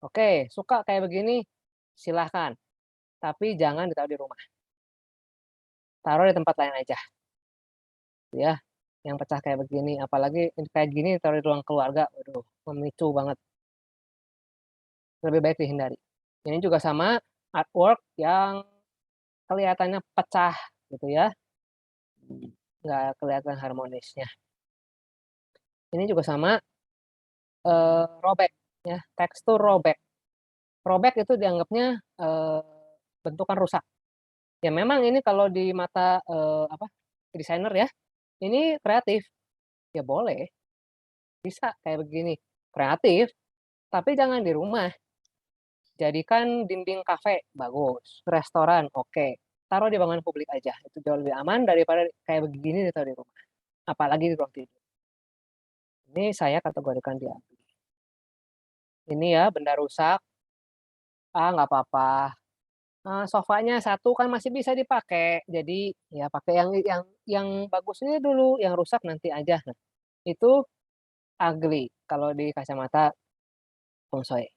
Oke, suka kayak begini, silahkan. Tapi jangan ditaruh di rumah. Taruh di tempat lain aja. Ya, yang pecah kayak begini. Apalagi kayak gini taruh di ruang keluarga. Waduh, memicu banget. Lebih baik dihindari. Ini juga sama, artwork yang kelihatannya pecah gitu ya. Nggak kelihatan harmonisnya. Ini juga sama, robek. Ya, tekstur robek. Robek itu dianggapnya bentukan rusak. Ya memang ini kalau di mata desainer ya, ini kreatif. Ya boleh, bisa kayak begini. Kreatif, tapi jangan di rumah. Jadikan dinding kafe, bagus. Restoran, oke. Taruh di bangunan publik aja. Itu jauh lebih aman daripada kayak begini ditaruh di rumah. Apalagi di ruang tidur. Ini saya kategorikan di ugly. Ini ya, benda rusak. Nggak apa-apa. Sofanya satu kan masih bisa dipakai. Jadi ya pakai yang bagus ini dulu, yang rusak nanti aja. Nah, itu ugly kalau di kacamata feng shui.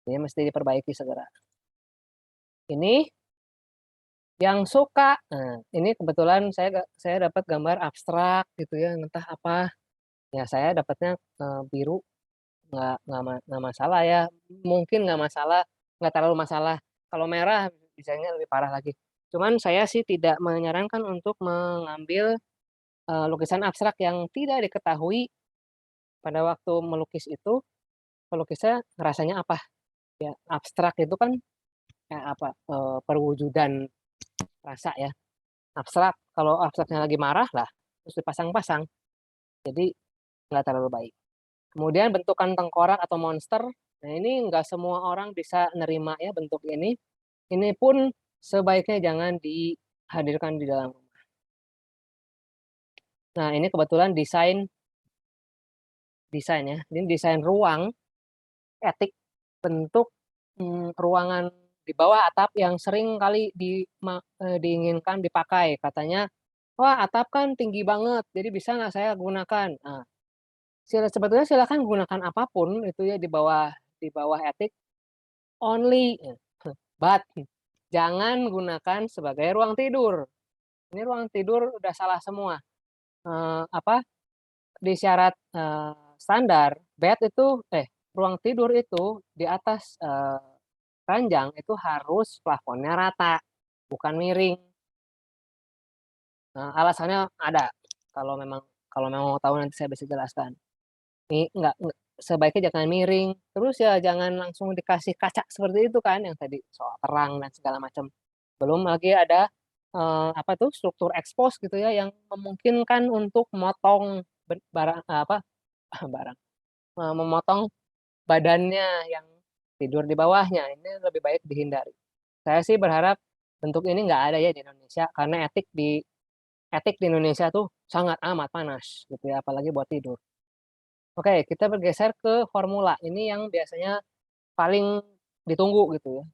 Ini mesti diperbaiki segera. Ini yang suka, nah, ini kebetulan saya dapat gambar abstrak gitu ya, entah apa. Ya saya dapatnya biru, nggak masalah ya. Mungkin nggak masalah, nggak terlalu masalah. Kalau merah bisanya lebih parah lagi. Cuman saya sih tidak menyarankan untuk mengambil lukisan abstrak yang tidak diketahui pada waktu melukis itu, pelukisnya rasanya apa. Ya, abstrak itu kan perwujudan rasa ya. Abstrak, kalau abstraknya lagi marah lah, terus dipasang-pasang. Jadi nggak terlalu baik. Kemudian bentukan tengkorak atau monster, nah ini nggak semua orang bisa nerima ya bentuk ini. Ini pun sebaiknya jangan dihadirkan di dalam rumah. Nah ini kebetulan desain ya, ini desain ruang etik bentuk ruangan di bawah atap yang sering kali diinginkan dipakai. Katanya, wah atap kan tinggi banget, jadi bisa nggak saya gunakan? Nah, sebetulnya silakan gunakan apapun itu ya di bawah etik, only, but jangan gunakan sebagai ruang tidur. Ini ruang tidur udah salah semua. Di syarat standar, ruang tidur itu di atas ranjang itu harus plafonnya rata, bukan miring. Nah, alasannya ada. Kalau memang mau tahu nanti saya bisa jelaskan. Ini sebaiknya jangan miring. Terus ya jangan langsung dikasih kaca seperti itu kan yang tadi soal terang dan segala macam. Belum lagi ada struktur expose gitu ya yang memungkinkan untuk memotong memotong badannya yang tidur di bawahnya. Ini lebih baik dihindari. Saya sih berharap bentuk ini nggak ada ya di Indonesia, karena etik di Indonesia tuh sangat amat panas gitu ya, apalagi buat tidur. Oke, kita bergeser ke formula. Ini yang biasanya paling ditunggu gitu ya.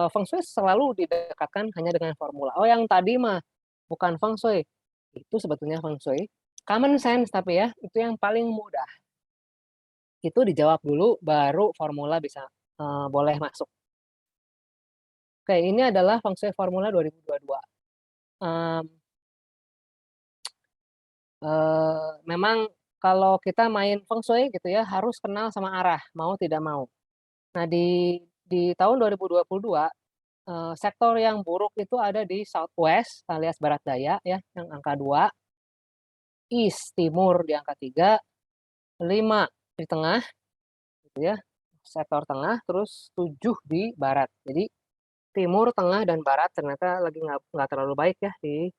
Feng Shui selalu didekatkan hanya dengan formula. Oh, yang tadi mah bukan Feng Shui. Itu sebetulnya Feng Shui. Common sense tapi ya, itu yang paling mudah. Itu dijawab dulu, baru formula bisa boleh masuk. Oke, ini adalah Feng Shui Formula 2022. Memang kalau kita main Feng Shui gitu ya, harus kenal sama arah, mau tidak mau. Nah, di tahun 2022, sektor yang buruk itu ada di Southwest alias Barat Daya ya, yang angka 2, East Timur di angka 3, 5 di tengah gitu ya, sektor tengah, terus 7 di barat. Jadi Timur, Tengah, dan Barat ternyata lagi nggak terlalu baik ya di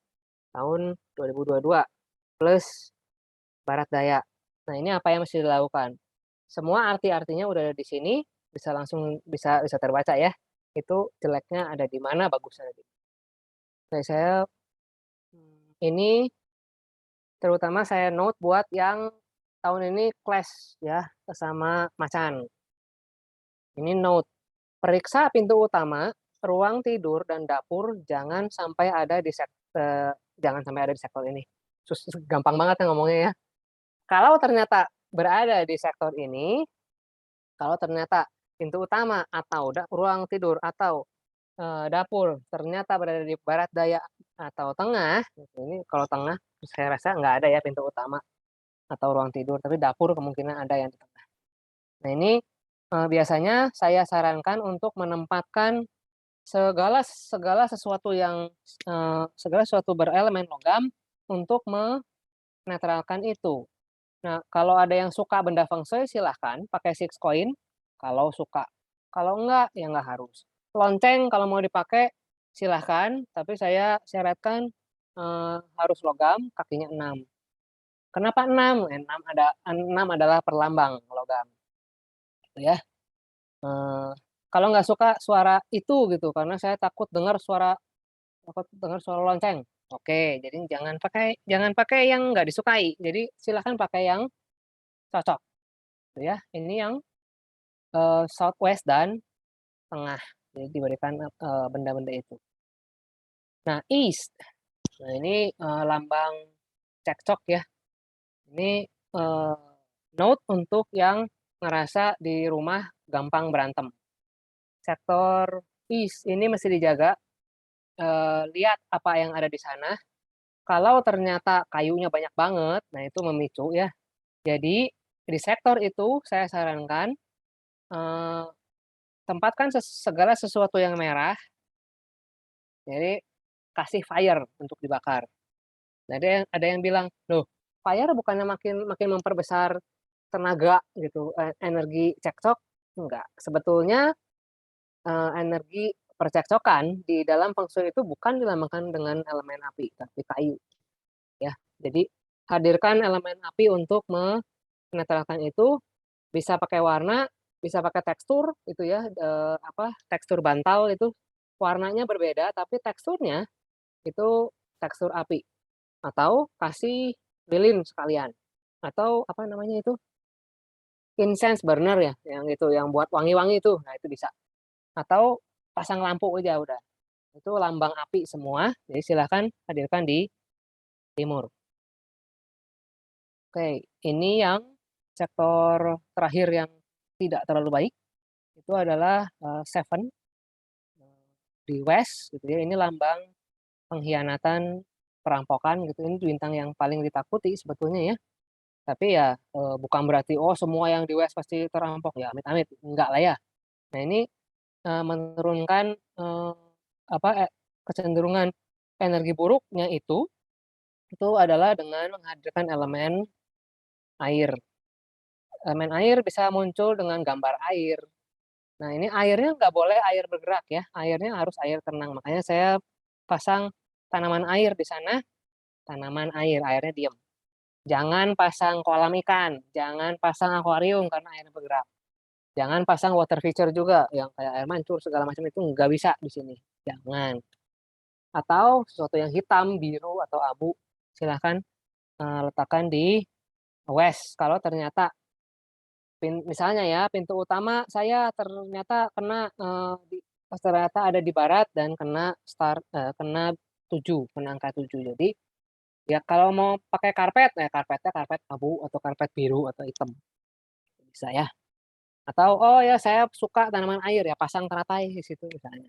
tahun 2022, plus Barat Daya. Nah, ini apa yang mesti dilakukan? Semua arti-artinya udah ada di sini, bisa langsung bisa terbaca ya. Itu jeleknya ada di mana, bagusnya ada di mana. Oke, ini terutama saya note buat yang tahun ini clash ya sama macan. Ini note, periksa pintu utama, ruang tidur, dan dapur jangan sampai ada di sektor ini. Gampang banget ya ngomongnya ya. Kalau ternyata berada di sektor ini, kalau ternyata pintu utama atau ruang tidur atau dapur ternyata berada di barat daya atau tengah, ini kalau tengah saya rasa nggak ada ya pintu utama atau ruang tidur, tapi dapur kemungkinan ada yang di tengah. Nah, ini biasanya saya sarankan untuk menempatkan segala sesuatu berelemen logam untuk menetralkan itu. Nah, kalau ada yang suka benda Feng Shui silahkan pakai six coin kalau suka. Kalau enggak, ya enggak harus. Lonceng kalau mau dipakai silahkan, tapi saya syaratkan harus logam, kakinya 6. Kenapa 6? 6 adalah perlambang logam. Gitu ya. Kalau nggak suka suara itu gitu, karena saya takut dengar suara lonceng. Oke, jadi jangan pakai yang nggak disukai. Jadi silahkan pakai yang cocok, gitu ya. Ini yang Southwest dan tengah, jadi diberikan benda-benda itu. Nah, East, nah ini lambang cekcok ya. Ini note untuk yang ngerasa di rumah gampang berantem. Sektor East ini mesti dijaga. Lihat apa yang ada di sana. Kalau ternyata kayunya banyak banget, nah itu memicu ya. Jadi di sektor itu saya sarankan tempatkan segala sesuatu yang merah. Jadi kasih fire untuk dibakar. Nah, ada yang bilang, loh, fire bukannya makin memperbesar tenaga gitu, energi cekcok? Enggak. Sebetulnya energi percekcokan di dalam Feng Shui itu bukan dilambangkan dengan elemen api, tapi kayu. Ya, jadi hadirkan elemen api untuk menetralkan itu, bisa pakai warna, bisa pakai tekstur itu ya, tekstur bantal itu warnanya berbeda tapi teksturnya itu tekstur api, atau kasih lilin sekalian, atau apa namanya itu, incense burner ya, yang itu yang buat wangi-wangi itu, nah itu bisa, atau pasang lampu aja udah, itu lambang api semua, jadi silahkan hadirkan di timur. Oke, ini yang sektor terakhir yang tidak terlalu baik, itu adalah Seven di West gitu ya. Ini lambang pengkhianatan, perampokan gitu. Ini bintang yang paling ditakuti sebetulnya ya. Tapi ya bukan berarti semua yang di West pasti terampok ya, amit-amit, enggak lah ya. Nah, ini menurunkan kecenderungan energi buruknya itu adalah dengan menghadirkan elemen air. Elemen air bisa muncul dengan gambar air. Nah, ini airnya nggak boleh air bergerak ya, airnya harus air tenang. Makanya saya pasang tanaman air di sana, tanaman air, airnya diam. Jangan pasang kolam ikan, jangan pasang akuarium karena airnya bergerak. Jangan pasang water feature juga, yang kayak air mancur segala macam itu nggak bisa di sini. jangan. Atau sesuatu yang hitam, biru, atau abu, silahkan letakkan di west. Kalau ternyata misalnya ya pintu utama saya ternyata ternyata ada di barat dan kena kena 7, kena angka 7. Jadi ya kalau mau pakai karpet, karpetnya karpet abu atau karpet biru atau hitam. Bisa ya. Atau oh ya saya suka tanaman air ya pasang teratai di situ misalnya.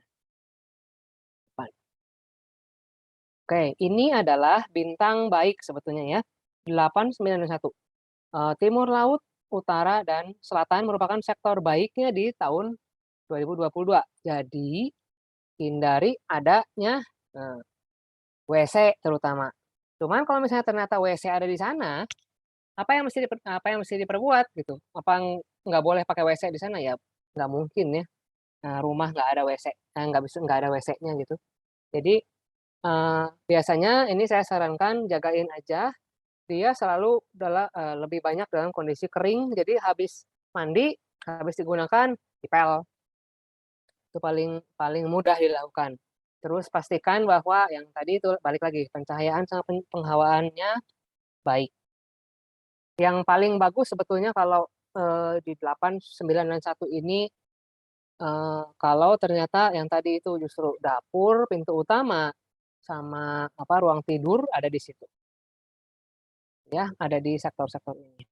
Oke, ini adalah bintang baik sebetulnya ya. 8, 9, dan 1. Timur laut, utara, dan selatan merupakan sektor baiknya di tahun 2022. Jadi, hindari adanya WC terutama. Cuman kalau misalnya ternyata WC ada di sana, apa yang mesti diperbuat gitu? Apa nggak boleh pakai WC di sana ya? Nggak mungkin ya. Rumah nggak ada WC, nggak ada WC-nya gitu. Jadi biasanya ini saya sarankan jagain aja dia selalu lebih banyak dalam kondisi kering, jadi habis mandi, habis digunakan, dipel. Itu paling mudah dilakukan. Terus pastikan bahwa yang tadi itu balik lagi, pencahayaan sama penghawaannya baik. Yang paling bagus sebetulnya kalau di 8, 9, dan 1 ini kalau ternyata yang tadi itu justru dapur, pintu utama, sama ruang tidur ada di situ. Ya, ada di sektor-sektor ini.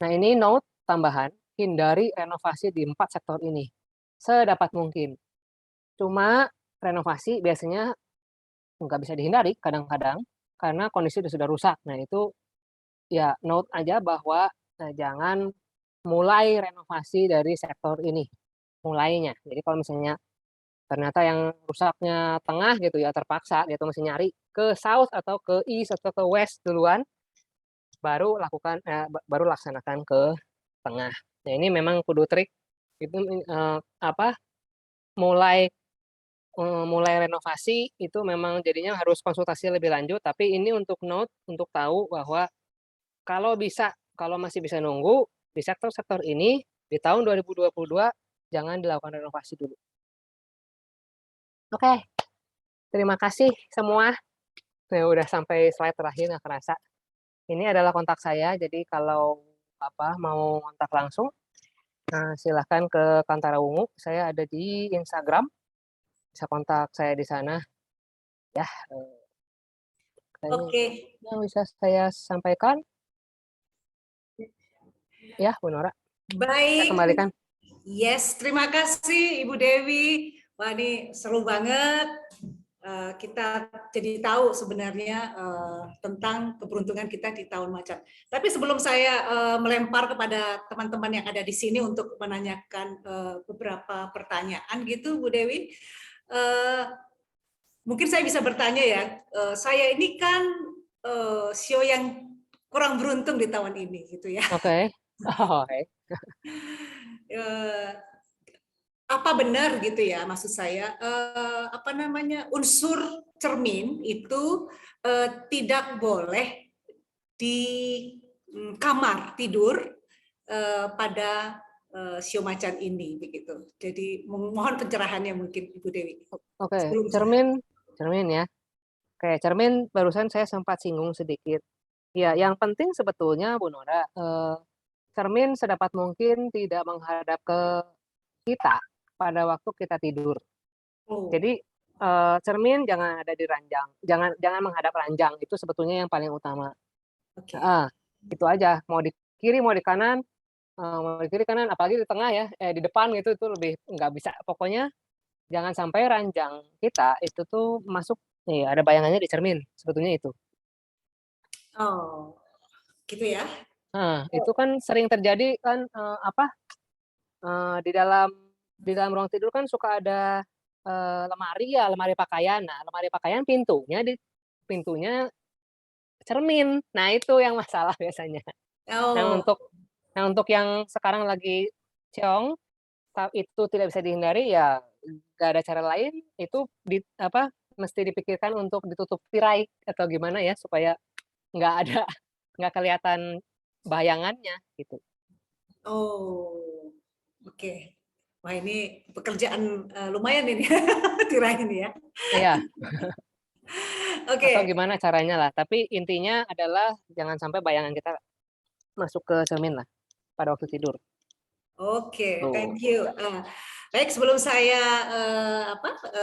Nah, ini note tambahan, hindari renovasi di 4 sektor ini sedapat mungkin. Cuma renovasi biasanya nggak bisa dihindari kadang-kadang karena kondisi sudah rusak. Nah, itu ya note aja bahwa jangan mulai renovasi dari sektor ini, mulainya. Jadi kalau misalnya ternyata yang rusaknya tengah gitu ya terpaksa gitu mesti nyari ke south atau ke east atau ke west duluan baru laksanakan ke tengah. Nah, ini memang kudu trik itu mulai renovasi itu memang jadinya harus konsultasi lebih lanjut, tapi ini untuk note untuk tahu bahwa kalau masih bisa nunggu di sektor-sektor ini di tahun 2022 jangan dilakukan renovasi dulu. Oke, terima kasih semua. Nah, udah sampai slide terakhir nggak kerasa. Ini adalah kontak saya, jadi kalau mau kontak langsung, silahkan ke Kantara Ungu. Saya ada di Instagram, bisa kontak saya di sana. Ya, Oke. yang bisa saya sampaikan. Ya, Bu Nora. Baik. Saya kembalikan. Yes, terima kasih Ibu Dewi. Wah, ini seru banget. Kita jadi tahu sebenarnya tentang keberuntungan kita di tahun macan. Tapi sebelum saya melempar kepada teman-teman yang ada di sini untuk menanyakan beberapa pertanyaan gitu, Bu Dewi, mungkin saya bisa bertanya ya. Saya ini kan sio yang kurang beruntung di tahun ini, gitu ya. Oke. Okay. Apa benar gitu ya maksud saya unsur cermin itu tidak boleh di kamar tidur pada sio macan ini begitu. Jadi mohon pencerahannya mungkin Ibu Dewi. Oke, cermin ya. Oke, cermin barusan saya sempat singgung sedikit. Ya, yang penting sebetulnya Bu Nora, cermin sedapat mungkin tidak menghadap ke kita pada waktu kita tidur. Jadi cermin jangan ada di ranjang, jangan menghadap ranjang, itu sebetulnya yang paling utama. Itu aja, mau di kiri mau di kanan, apalagi di tengah ya, di depan gitu itu lebih nggak bisa. Pokoknya jangan sampai ranjang kita itu tuh masuk, ada bayangannya di cermin, sebetulnya itu. Oh, gitu ya. Itu kan sering terjadi kan di dalam ruang tidur kan suka ada lemari pakaian. Nah, lemari pakaian pintunya cermin. Nah, itu yang masalah biasanya. Nah, untuk yang sekarang lagi ciong itu tidak bisa dihindari ya nggak ada cara lain itu mesti dipikirkan untuk ditutup tirai atau gimana ya supaya nggak kelihatan bayangannya gitu. Oh, oke. Wah, ini pekerjaan lumayan ini, Tira ini ya. Iya, Oke. atau gimana caranya lah. Tapi intinya adalah jangan sampai bayangan kita masuk ke cermin lah pada waktu tidur. Oke, Tuh. thank you. Baik, sebelum saya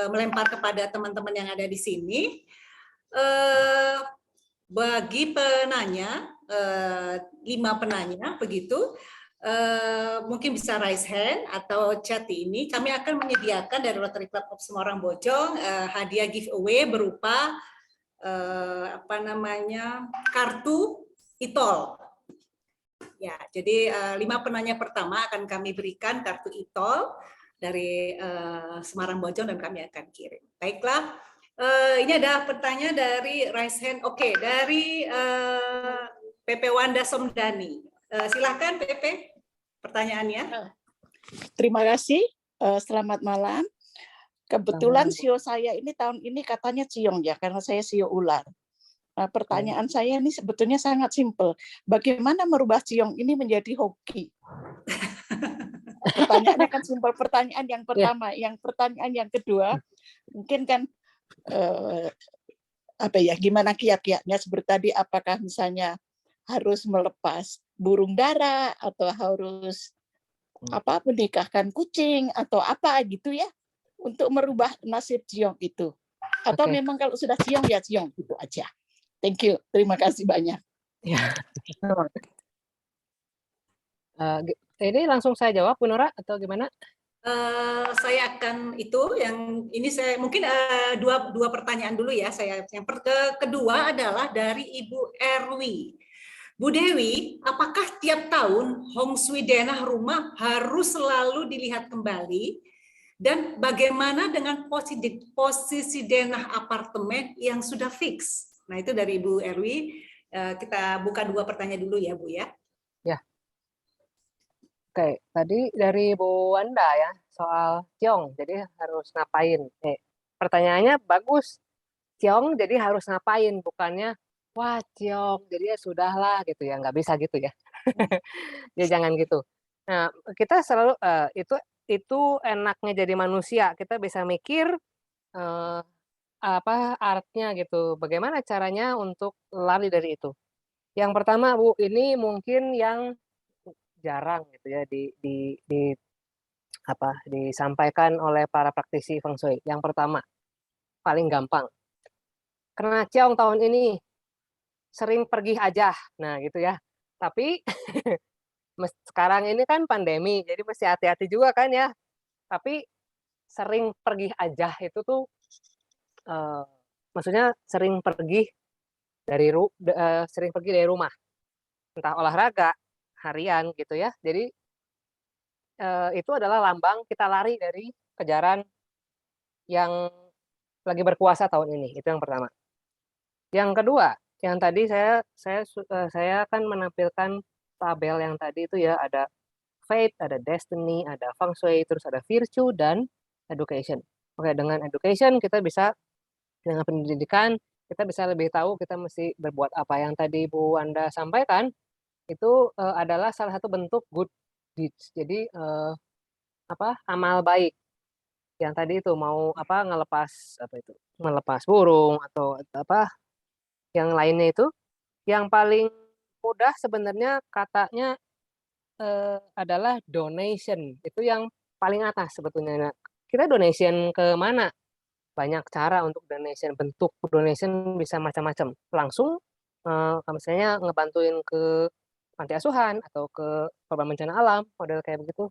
melempar kepada teman-teman yang ada di sini, bagi penanya, 5 penanya begitu, mungkin bisa raise hand atau chat ini. Kami akan menyediakan dari Rotary Club of Semarang Bojong hadiah giveaway berupa kartu e-tol. Ya, jadi 5 penanya pertama akan kami berikan kartu e-tol dari Semarang Bojong dan kami akan kirim. Baiklah, ini ada pertanyaan dari raise hand. Oke, dari PP Wanda Somdani. Silakan PP, pertanyaannya. Terima kasih. Selamat malam. Kebetulan sio saya ini tahun ini katanya ciong ya, karena saya sio ular. Nah, pertanyaan saya ini sebetulnya sangat simpel. Bagaimana merubah ciong ini menjadi hoki? Pertanyaannya kan simpel. Pertanyaan yang pertama, yang pertanyaan yang kedua, mungkin kan gimana kiat-kiatnya seperti tadi, apakah misalnya harus melepas burung dara atau harus menikahkan kucing atau apa gitu ya untuk merubah nasib ciong itu? Atau memang kalau sudah ciong ya ciong gitu aja. Thank you. Terima kasih banyak. Ya. Ini langsung saya jawab, Bu Nora, atau gimana? Saya akan yang ini saya mungkin dua pertanyaan dulu ya. Yang kedua adalah dari Ibu Erwi. Bu Dewi, apakah tiap tahun Hong Sui denah rumah harus selalu dilihat kembali? Dan bagaimana dengan posisi denah apartemen yang sudah fix? Nah, itu dari Ibu Erwi. Kita buka 2 pertanyaan dulu ya, Bu ya. Ya. Oke, tadi dari Bu Wanda ya, soal ciong, jadi harus ngapain? Pertanyaannya bagus. Ciong jadi harus ngapain? Bukannya, wah ciong, jadi ya sudahlah gitu ya, nggak bisa gitu ya. Ya jangan gitu. Nah, kita selalu, itu enaknya jadi manusia, kita bisa mikir, artnya gitu, bagaimana caranya untuk lari dari itu. Yang pertama Bu, ini mungkin yang jarang gitu ya disampaikan oleh para praktisi Feng Shui. Yang pertama, paling gampang, karena ciong tahun ini sering pergi aja, nah gitu ya. Tapi sekarang ini kan pandemi, jadi mesti hati-hati juga kan ya. Tapi sering pergi aja itu tuh maksudnya sering pergi dari rumah, entah olahraga harian gitu ya. Jadi itu adalah lambang kita lari dari kejaran yang lagi berkuasa tahun ini. Itu yang pertama. Yang kedua, yang tadi saya akan menampilkan tabel yang tadi itu ya, ada fate, ada destiny, ada feng shui, terus ada virtue dan education. Oke, dengan education kita bisa, dengan pendidikan kita bisa lebih tahu kita mesti berbuat apa. Yang tadi Bu Wanda sampaikan itu adalah salah satu bentuk good deeds. Jadi amal baik. Yang tadi itu mau melepas burung atau yang lainnya itu, yang paling mudah sebenarnya katanya adalah donation. Itu yang paling atas sebetulnya. Nah, kita donation ke mana? Banyak cara untuk donation. Bentuk donation bisa macam-macam. Langsung misalnya ngebantuin ke panti asuhan atau ke korban bencana alam, model kayak begitu.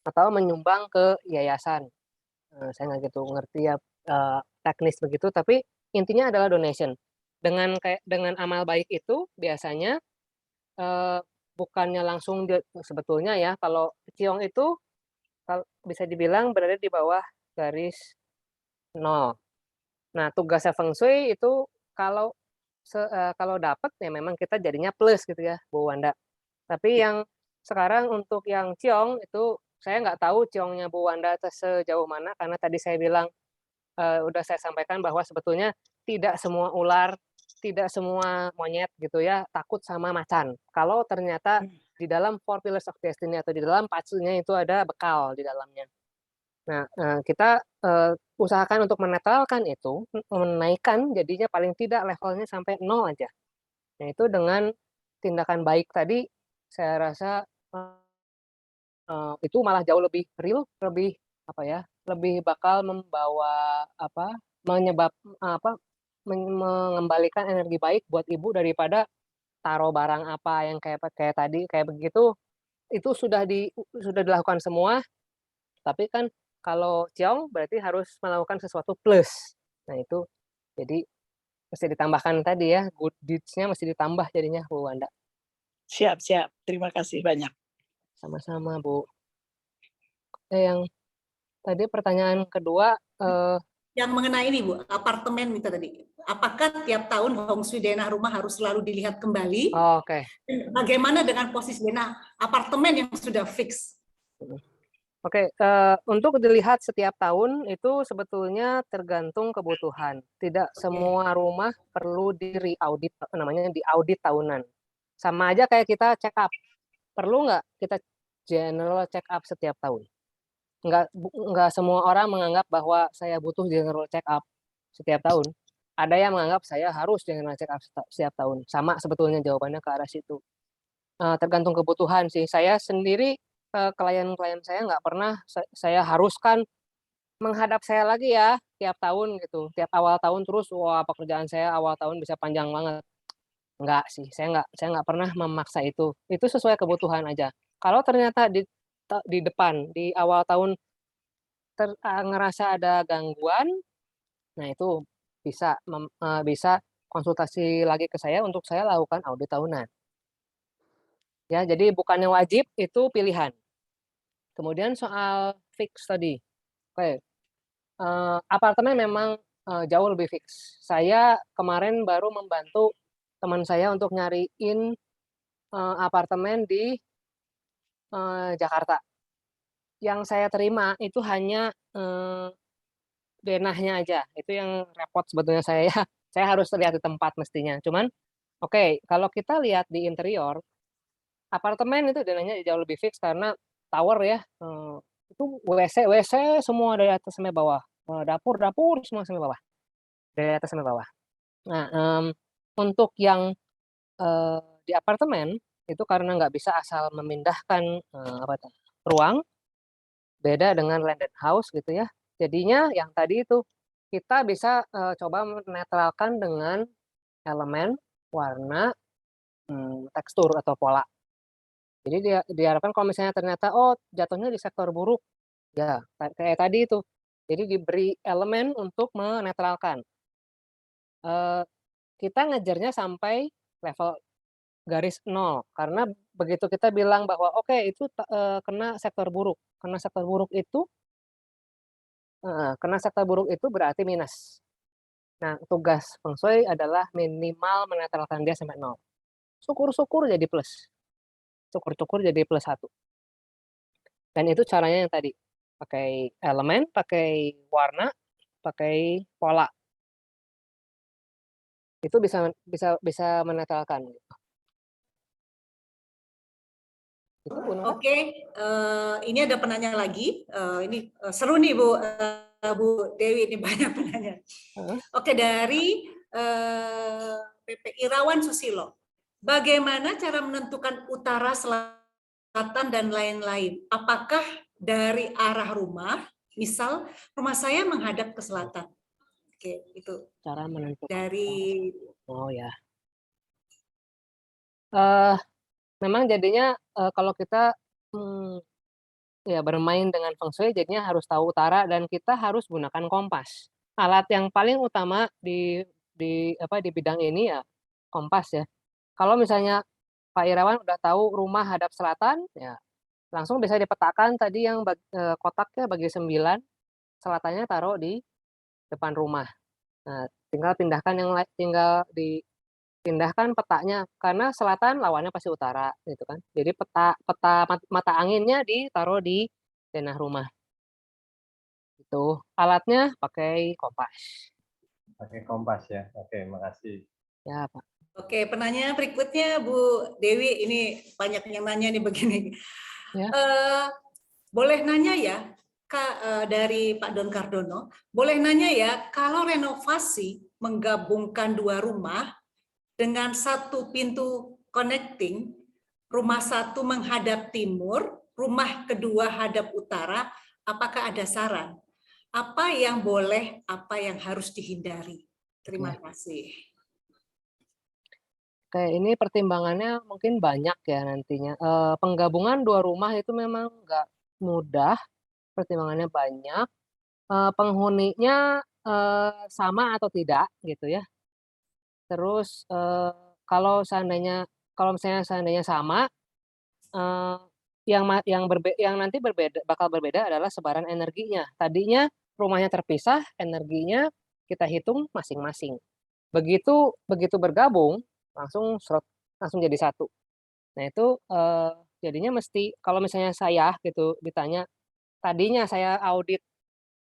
Atau menyumbang ke yayasan. Saya nggak gitu ngerti ya teknis begitu, tapi intinya adalah donation. Dengan amal baik itu biasanya bukannya langsung sebetulnya ya, kalau ciong itu bisa dibilang berada di bawah garis 0. Nah, tugasnya Feng Shui itu kalau dapat ya memang kita jadinya plus gitu ya, Bu Wanda. Tapi yang sekarang untuk yang ciong itu saya nggak tahu ciongnya Bu Wanda sejauh mana, karena tadi saya bilang udah saya sampaikan bahwa sebetulnya tidak semua ular tidak semua monyet gitu ya takut sama macan. Kalau ternyata di dalam Four Pillars of Destiny atau di dalam patsunya itu ada bekal di dalamnya. Nah, kita usahakan untuk menetralkan itu, menaikkan jadinya paling tidak levelnya sampai 0 aja. Nah, itu dengan tindakan baik tadi, saya rasa itu malah jauh lebih real, lebih apa ya, lebih bakal membawa apa, mengembalikan energi baik buat ibu daripada taruh barang apa yang kayak tadi kayak begitu, itu sudah dilakukan semua, tapi kan kalau ciong berarti harus melakukan sesuatu plus. Nah itu, jadi mesti ditambahkan tadi ya, good deeds-nya mesti ditambah jadinya Bu Wanda. Siap, siap. Terima kasih banyak. Sama-sama Bu. Yang tadi pertanyaan kedua, Yang mengenai ini Bu, apartemen itu tadi. Apakah tiap tahun Hong Shui denah rumah harus selalu dilihat kembali? oke. Bagaimana dengan posisi denah apartemen yang sudah fix? Oke, untuk dilihat setiap tahun itu sebetulnya tergantung kebutuhan. Tidak semua rumah perlu di-re-audit, namanya di-audit tahunan. Sama aja kayak kita check up. Perlu nggak kita general check up setiap tahun? Nggak semua orang menganggap bahwa saya butuh general check up setiap tahun. Ada yang menganggap saya harus general check up setiap tahun. Sama sebetulnya jawabannya ke arah situ. Tergantung kebutuhan sih. Saya sendiri klien-klien saya nggak pernah saya haruskan menghadap saya lagi ya tiap tahun gitu, tiap awal tahun terus wah pekerjaan saya awal tahun bisa panjang banget. Enggak sih, saya nggak pernah memaksa itu. Itu sesuai kebutuhan aja. Kalau ternyata di depan di awal tahun ngerasa ada gangguan, nah itu bisa konsultasi lagi ke saya untuk saya lakukan audit tahunan. Ya, jadi bukannya wajib, itu pilihan. Kemudian soal fix tadi. Oke, apartemen memang jauh lebih fix. Saya kemarin baru membantu teman saya untuk nyariin apartemen di Jakarta. Yang saya terima itu hanya denahnya aja. Itu yang repot sebetulnya saya ya. Saya harus lihat di tempat mestinya. Cuman, oke, kalau kita lihat di interior, apartemen itu denahnya jauh lebih fix karena tower ya. Itu WC semua dari atas sampai bawah. Dapur semua sampai bawah. Dari atas sampai bawah. Nah, untuk yang di apartemen itu karena nggak bisa asal memindahkan ruang, beda dengan landed house gitu ya. Jadinya yang tadi itu kita bisa coba menetralkan dengan elemen, warna, tekstur atau pola. Jadi diharapkan kalau misalnya ternyata jatuhnya di sektor buruk, ya kayak tadi itu. Jadi diberi elemen untuk menetralkan. Kita ngejarnya sampai level garis 0 karena begitu kita bilang bahwa oke itu kena sektor buruk. Kena sektor buruk itu berarti minus. Nah, tugas Feng Shui adalah minimal menetralkan dia sampai 0. Syukur-syukur jadi plus. Syukur-syukur jadi plus 1. Dan itu caranya yang tadi. Pakai elemen, pakai warna, pakai pola. Itu bisa menetralkan gitu. Oke, ini ada penanya lagi. Ini seru nih Bu, Bu Dewi, ini banyak penanya. Oke, dari PP Irawan Susilo. Bagaimana cara menentukan utara, selatan, dan lain-lain? Apakah dari arah rumah, misal rumah saya menghadap ke selatan? Oke, itu. Cara menentukan. Dari. Oh ya. Memang jadinya kalau kita ya bermain dengan Feng Shui jadinya harus tahu utara dan kita harus gunakan kompas. Alat yang paling utama di bidang ini ya kompas ya. Kalau misalnya Pak Irawan udah tahu rumah hadap selatan, ya langsung bisa dipetakan tadi yang kotaknya bagi 9, selatannya taruh di depan rumah. Nah, tinggal dipindahkan petanya karena selatan lawannya pasti utara gitu kan. Jadi peta mata anginnya ditaruh di denah rumah. Itu alatnya pakai kompas. Pakai kompas ya. Oke, makasih. Ya, Pak. Oke, penanya berikutnya Bu Dewi, ini banyak yang nanya nih begini. Ya. Boleh nanya ya, Kak, dari Pak Don Cardono, boleh nanya ya, kalau renovasi menggabungkan dua rumah dengan satu pintu connecting, rumah satu menghadap timur, rumah kedua hadap utara, apakah ada saran? Apa yang boleh, apa yang harus dihindari? Terima kasih. Oke, ini pertimbangannya mungkin banyak ya nantinya. Penggabungan dua rumah itu memang nggak mudah, pertimbangannya banyak. Penghuninya sama atau tidak gitu ya. Terus kalau misalnya seandainya sama, eh, yang nanti bakal berbeda adalah sebaran energinya. Tadinya rumahnya terpisah, energinya kita hitung masing-masing. Begitu begitu bergabung langsung jadi satu. Nah itu jadinya mesti kalau misalnya saya gitu ditanya, tadinya saya audit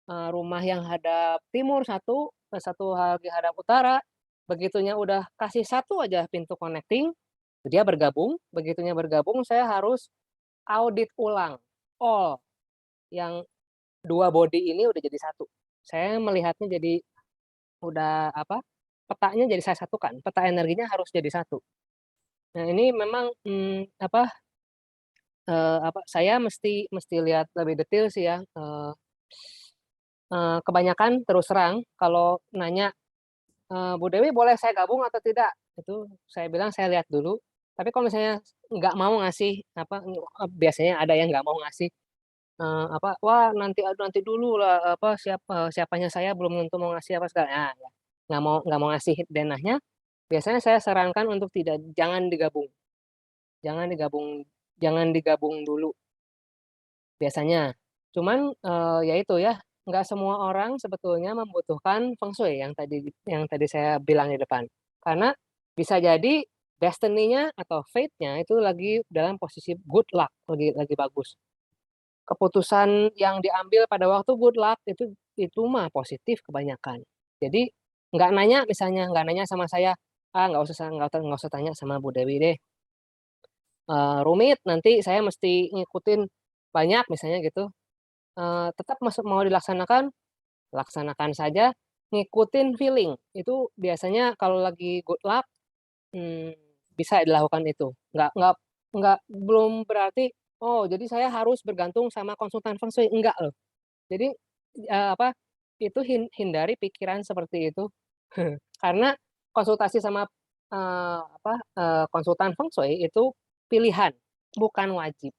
rumah yang hadap timur satu, satu lagi hadap utara, begitunya udah kasih satu aja pintu connecting, dia bergabung, begitunya bergabung saya harus audit ulang all yang dua body ini udah jadi satu. Saya melihatnya jadi udah apa? Petanya jadi saya satukan, peta energinya harus jadi satu. Nah, ini memang saya mesti mesti lihat lebih detail sih ya. Kebanyakan terus terang kalau nanya, Bu Dewi boleh saya gabung atau tidak? Itu saya bilang saya lihat dulu. Tapi kalau misalnya nggak mau ngasih biasanya ada yang nggak mau ngasih wah nanti dulu lah siapanya saya belum tentu mau ngasih apa segala. Nah, ya. Nggak mau ngasih denahnya. Biasanya saya sarankan untuk jangan digabung. Jangan digabung jangan digabung dulu biasanya. Cuman ya itu ya, nggak semua orang sebetulnya membutuhkan feng shui yang tadi saya bilang di depan. Karena bisa jadi destiny-nya atau fate-nya itu lagi dalam posisi good luck, lagi bagus. Keputusan yang diambil pada waktu good luck itu mah positif kebanyakan. Jadi nggak nanya sama saya, nggak usah tanya sama Bu Dewi deh. Rumit nanti saya mesti ngikutin banyak misalnya gitu. Tetap mau dilaksanakan, laksanakan saja, ngikutin feeling. Itu biasanya kalau lagi good luck, bisa dilakukan itu. Belum berarti, oh jadi saya harus bergantung sama konsultan feng shui. Enggak loh. Jadi, itu hindari pikiran seperti itu. Karena konsultasi sama, konsultan feng shui itu pilihan, bukan wajib.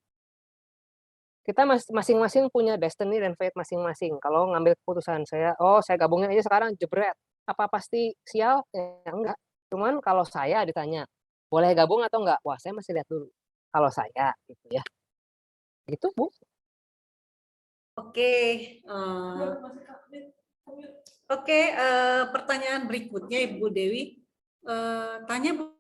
Kita masing-masing punya destiny dan fate masing-masing. Kalau ngambil keputusan saya gabungin aja sekarang jebret. Apa pasti sial? Ya enggak. Cuman kalau saya ditanya, boleh gabung atau enggak? Wah, saya masih lihat dulu. Kalau saya gitu ya. Gitu, Bu. Oke, pertanyaan berikutnya Ibu Dewi. Tanya Bu,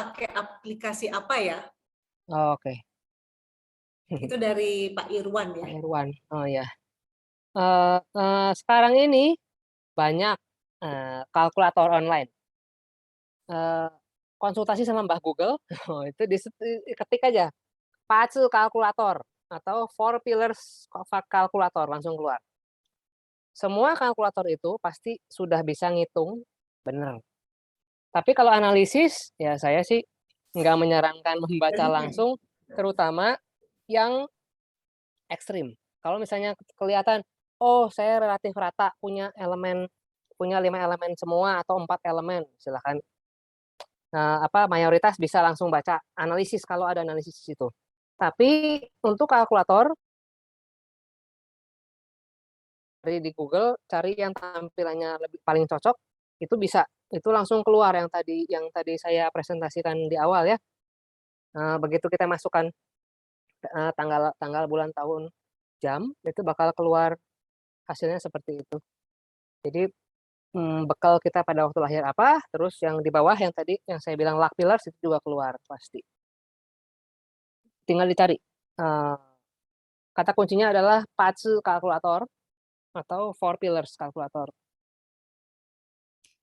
pakai aplikasi apa ya? Oh, oke. Itu dari Pak Irwan ya. Pak Irwan. Oh ya. Sekarang ini banyak kalkulator online. Konsultasi sama Mbah Google, itu ketik aja Patsu kalkulator atau Four Pillars kalkulator langsung keluar. Semua kalkulator itu pasti sudah bisa ngitung benar. Tapi kalau analisis, ya saya sih nggak menyarankan membaca langsung, terutama yang ekstrim. Kalau misalnya kelihatan, oh saya relatif rata punya 5 elemen semua atau 4 elemen, silahkan mayoritas bisa langsung baca analisis kalau ada analisis di situ. Tapi untuk kalkulator di Google cari yang tampilannya paling cocok itu bisa itu langsung keluar yang tadi saya presentasikan di awal ya. Begitu kita masukkan tanggal bulan tahun jam itu bakal keluar hasilnya seperti itu. Jadi bekal kita pada waktu lahir apa, terus yang di bawah yang tadi yang saya bilang luck pillars itu juga keluar pasti. Tinggal dicari Kata kuncinya adalah Patsu kalkulator atau Four Pillars kalkulator.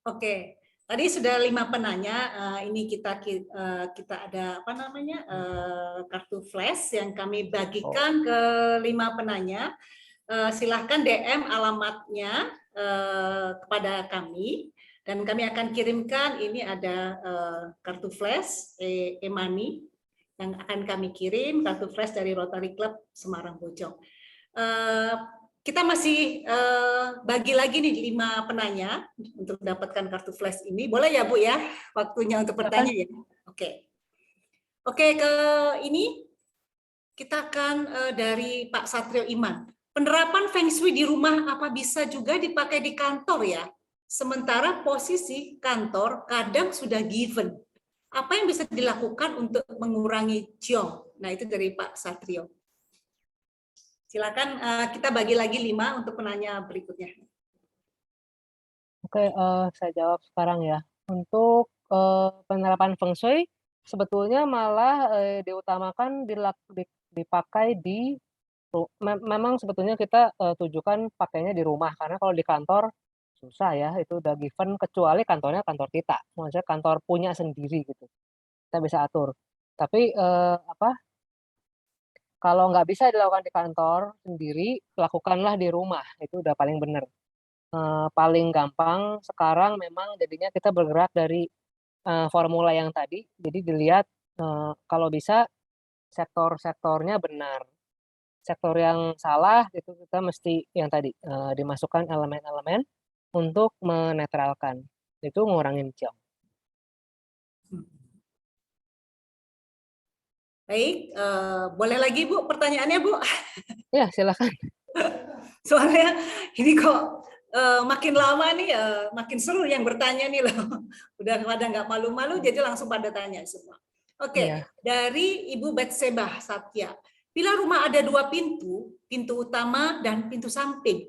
Oke, tadi sudah 5 penanya. Ini kita ada apa namanya kartu flash yang kami bagikan ke 5 penanya. Silahkan DM alamatnya kepada kami dan kami akan kirimkan. Ini ada kartu flash e-money yang akan kami kirim, kartu flash dari Rotary Club Semarang Bojong. Kita masih bagi lagi nih 5 penanya untuk mendapatkan kartu flash ini. Boleh ya Bu ya, waktunya untuk bertanya ya. Oke, ke ini kita akan dari Pak Satrio Iman. Penerapan Feng Shui di rumah apa bisa juga dipakai di kantor ya? Sementara posisi kantor kadang sudah given. Apa yang bisa dilakukan untuk mengurangi ciong? Nah itu dari Pak Satrio. Silakan kita bagi lagi 5 untuk penanya berikutnya. Oke, saya jawab sekarang ya. Untuk penerapan Feng Shui sebetulnya malah diutamakan dipakai di memang sebetulnya kita tujukan pakainya di rumah karena kalau di kantor susah ya, itu udah given kecuali kantornya kantor kita. Maksudnya kantor punya sendiri gitu. Kita bisa atur. Tapi kalau nggak bisa dilakukan di kantor sendiri, lakukanlah di rumah. Itu udah paling benar. Paling gampang sekarang memang jadinya kita bergerak dari formula yang tadi. Jadi dilihat kalau bisa sektor-sektornya benar. Sektor yang salah itu kita mesti yang tadi dimasukkan elemen-elemen untuk menetralkan. Itu ngurangin ciong. Baik, boleh lagi Bu pertanyaannya Bu? Ya, silakan. Soalnya ini kok makin lama nih makin seru yang bertanya nih loh. Udah pada nggak malu-malu jadi langsung pada tanya semua. Oke, dari Ibu Betsebah Satya. Bila rumah ada 2 pintu, pintu utama dan pintu samping,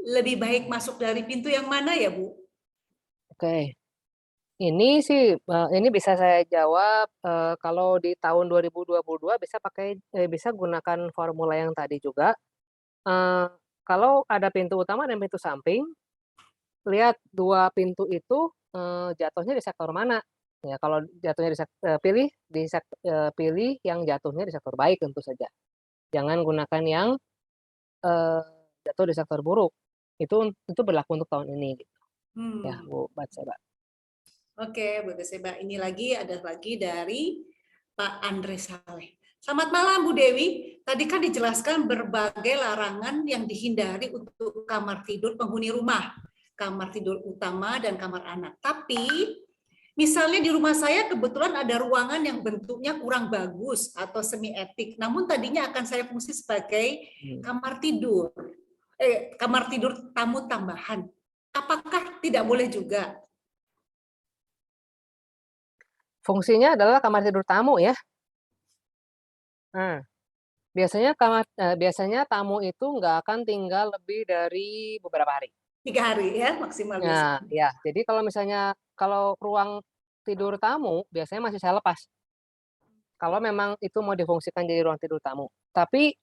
lebih baik masuk dari pintu yang mana ya Bu? Oke. Ini sih ini bisa saya jawab kalau di tahun 2022 bisa gunakan formula yang tadi juga. Kalau ada pintu utama dan pintu samping, lihat 2 pintu itu jatuhnya di sektor mana. Ya, kalau jatuhnya pilih yang jatuhnya di sektor baik tentu saja. Jangan gunakan yang jatuh di sektor buruk. Itu berlaku untuk tahun ini. Gitu. Ya, Bu Batseba. Oke, Bu Batseba. Ini ada lagi dari Pak Andre Saleh. Selamat malam Bu Dewi. Tadi kan dijelaskan berbagai larangan yang dihindari untuk kamar tidur penghuni rumah. Kamar tidur utama dan kamar anak. Tapi misalnya di rumah saya kebetulan ada ruangan yang bentuknya kurang bagus atau semi etik. Namun tadinya akan saya fungsi sebagai kamar tidur tamu tambahan. Apakah tidak boleh juga? Fungsinya adalah kamar tidur tamu ya. Nah, biasanya tamu itu nggak akan tinggal lebih dari beberapa hari. 3 hari ya maksimal. Nah, ya. Jadi kalau ruang tidur tamu biasanya masih saya lepas. Kalau memang itu mau difungsikan jadi ruang tidur tamu. Tapi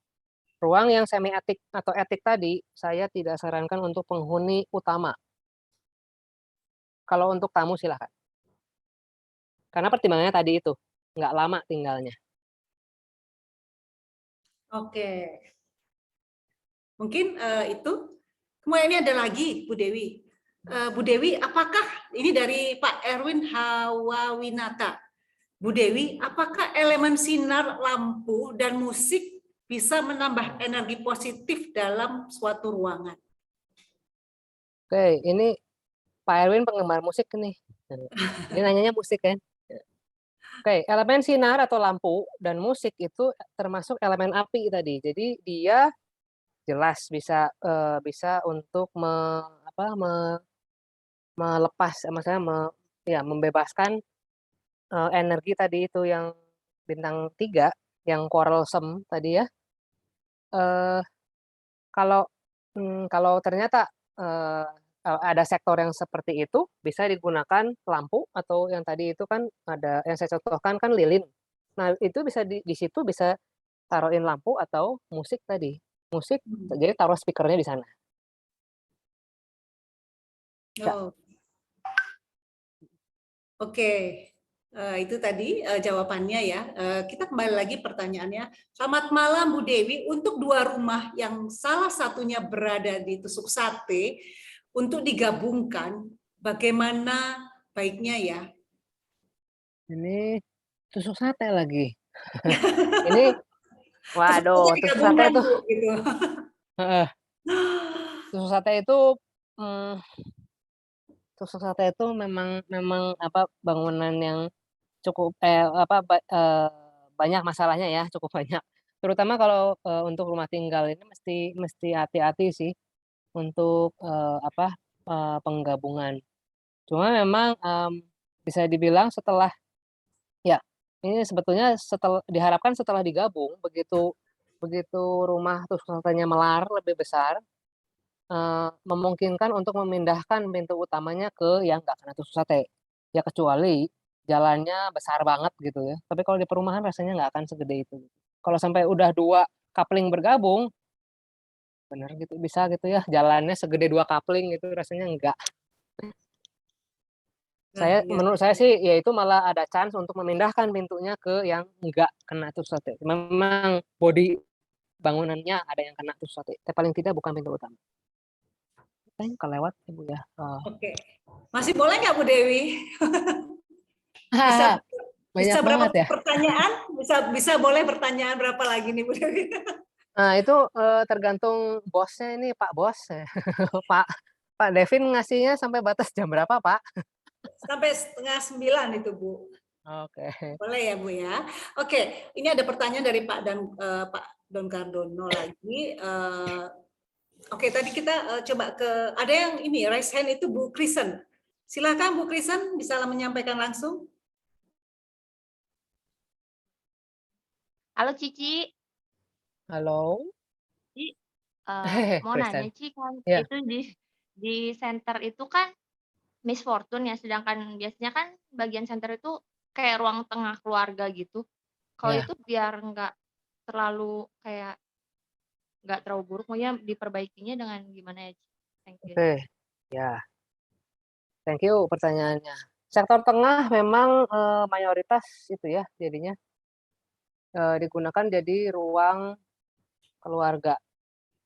ruang yang semi etik atau etik tadi saya tidak sarankan untuk penghuni utama. Kalau untuk tamu silakan. Karena pertimbangannya tadi itu, nggak lama tinggalnya. Oke. Mungkin itu. Kemudian ini ada lagi, Bu Dewi. Bu Dewi, apakah, ini dari Pak Erwin Hawawinata. Bu Dewi, apakah elemen sinar, lampu, dan musik bisa menambah energi positif dalam suatu ruangan? Oke, ini Pak Erwin penggemar musik nih. Ini nanyanya musik kan? Oke, elemen sinar atau lampu dan musik itu termasuk elemen api tadi. Jadi dia jelas bisa untuk melepas, maksudnya membebaskan energi tadi itu yang bintang 3, yang quarrelsome tadi ya. Kalau ternyata ada sektor yang seperti itu, bisa digunakan lampu atau yang tadi itu kan ada yang saya contohkan kan lilin. Nah, itu bisa di situ bisa taruhin lampu atau musik tadi. Musik, jadi taruh speakernya di sana. Ya. Oh. Oke, itu tadi jawabannya ya. Kita kembali lagi pertanyaannya. Selamat malam Bu Dewi. Untuk 2 rumah yang salah satunya berada di Tusuk Sate, untuk digabungkan, bagaimana baiknya ya? Ini tusuk sate lagi. Ini, Tusuk waduh, sate tusuk sate digabungkan, itu, Bu, gitu. tusuk sate itu, mmm, tusuk sate itu memang memang apa, bangunan yang cukup banyak masalahnya ya, cukup banyak. Terutama kalau, untuk rumah tinggal ini mesti hati-hati sih untuk, penggabungan. Cuma memang, bisa dibilang setelah ya, ini sebetulnya diharapkan setelah digabung, begitu begitu rumah tusuk satenya melar lebih besar, memungkinkan untuk memindahkan pintu utamanya ke yang nggak kena tusuk sate. Ya kecuali jalannya besar banget gitu ya, tapi kalau di perumahan rasanya nggak akan segede itu. Kalau sampai udah 2 coupling bergabung, bener gitu, bisa gitu ya, jalannya segede 2 coupling gitu, rasanya enggak. Nah, iya. Menurut saya sih, ya itu malah ada chance untuk memindahkan pintunya ke yang enggak kena tusuk sate. Memang bodi bangunannya ada yang kena tusuk sate, tapi paling tidak bukan pintu utama. Kelewat ya, Bu, ya. Oke. Masih boleh nggak Bu Dewi? Bisa Banyak bisa berapa banget ya. pertanyaan? Bisa boleh pertanyaan berapa lagi nih Bu Dewi? Nah, itu, tergantung bosnya ini, Pak Bos. Pak Devin ngasihnya sampai batas jam berapa, Pak? Sampai 8:30 itu Bu. Oke. Boleh ya Bu ya. Oke, ini ada pertanyaan dari Pak Don Cardono lagi. Oke, tadi kita coba ke ada yang ini raise hand itu Bu Krisen. Silakan Bu Krisen bisa menyampaikan langsung. Halo Cici. Halo. Ci, mau Kristen. nanya Ci, kan Iya. itu di center itu kan Miss Fortune ya, sedangkan biasanya kan bagian center itu kayak ruang tengah keluarga gitu. Kalau Ya. itu biar nggak terlalu nggak terlalu buruk, maunya diperbaikinya dengan gimana ya, Ci? Thank you. Oke. Ya. Thank you pertanyaannya. Sektor tengah memang, mayoritas itu ya jadinya, digunakan jadi ruang keluarga.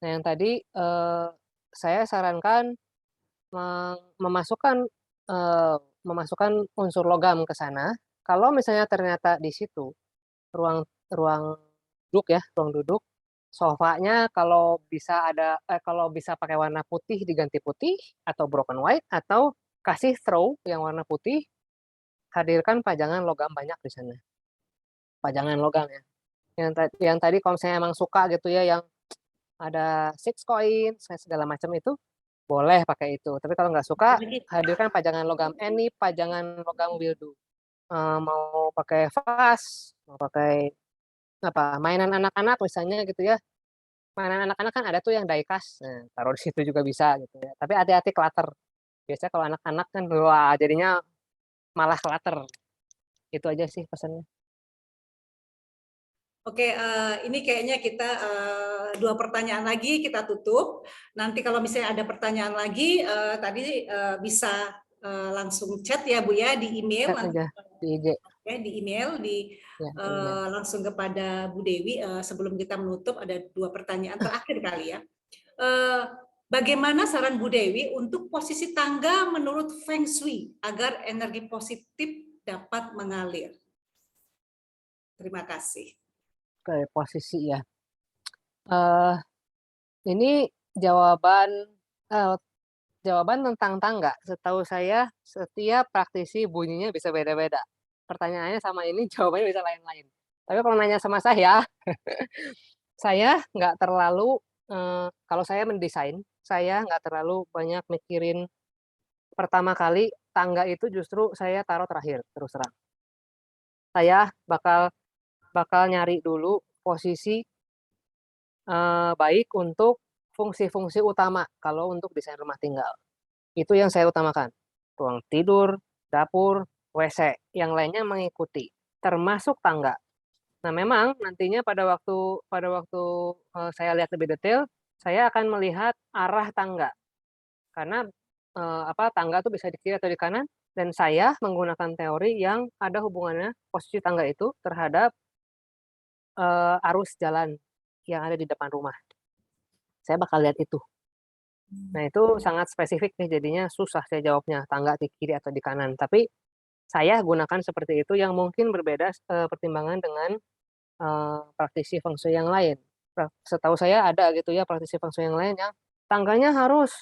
Nah, yang tadi, saya sarankan memasukkan, memasukkan unsur logam ke sana. Kalau misalnya ternyata di situ ruang ruang ruang duduk, sofanya kalau bisa pakai warna putih diganti putih, atau broken white, atau kasih throw yang warna putih, hadirkan pajangan logam banyak di sana. Pajangan logam ya. Yang tadi kalau misalnya emang suka gitu ya, yang ada 6 coin, segala macam itu, boleh pakai itu. Tapi kalau nggak suka, hadirkan pajangan logam. Any pajangan logam will do. Mau pakai vas, mau pakai mainan anak-anak misalnya gitu ya. Mainan anak-anak kan ada tuh yang die-cast. Nah, taruh di situ juga bisa gitu ya. Tapi hati-hati clutter. Biasanya kalau anak-anak kan wah jadinya malah clutter. Itu aja sih pesannya. Oke, ini kayaknya kita 2 pertanyaan lagi kita tutup. Nanti kalau misalnya ada pertanyaan lagi, tadi bisa langsung chat ya Bu ya di email. Chat aja di IG. Ya, di email Ya, di email. langsung kepada Bu Dewi. Sebelum kita menutup ada 2 pertanyaan terakhir kali ya. Bagaimana saran Bu Dewi untuk posisi tangga menurut Feng Shui agar energi positif dapat mengalir? Terima kasih. Oke, posisi ya. Ini jawaban tentang tangga. Setahu saya setiap praktisi bunyinya bisa beda-beda. Pertanyaannya sama ini, jawabannya bisa lain-lain. Tapi kalau nanya sama saya, saya nggak terlalu, kalau saya mendesain, saya nggak terlalu banyak mikirin pertama kali tangga itu justru saya taruh terakhir, terus terang. Saya bakal nyari dulu posisi, baik untuk fungsi-fungsi utama kalau untuk desain rumah tinggal. Itu yang saya utamakan. Ruang tidur, dapur, WC, yang lainnya mengikuti, termasuk tangga. Nah, memang nantinya pada waktu saya lihat lebih detail, saya akan melihat arah tangga. Karena tangga itu bisa di kiri atau di kanan, dan saya menggunakan teori yang ada hubungannya posisi tangga itu terhadap arus jalan yang ada di depan rumah. Saya bakal lihat itu. Nah, itu sangat spesifik nih, jadinya susah saya jawabnya, tangga di kiri atau di kanan. Tapi saya gunakan seperti itu yang mungkin berbeda pertimbangan dengan praktisi feng shui yang lain. Setahu saya ada gitu ya praktisi feng shui yang lain yang tangganya harus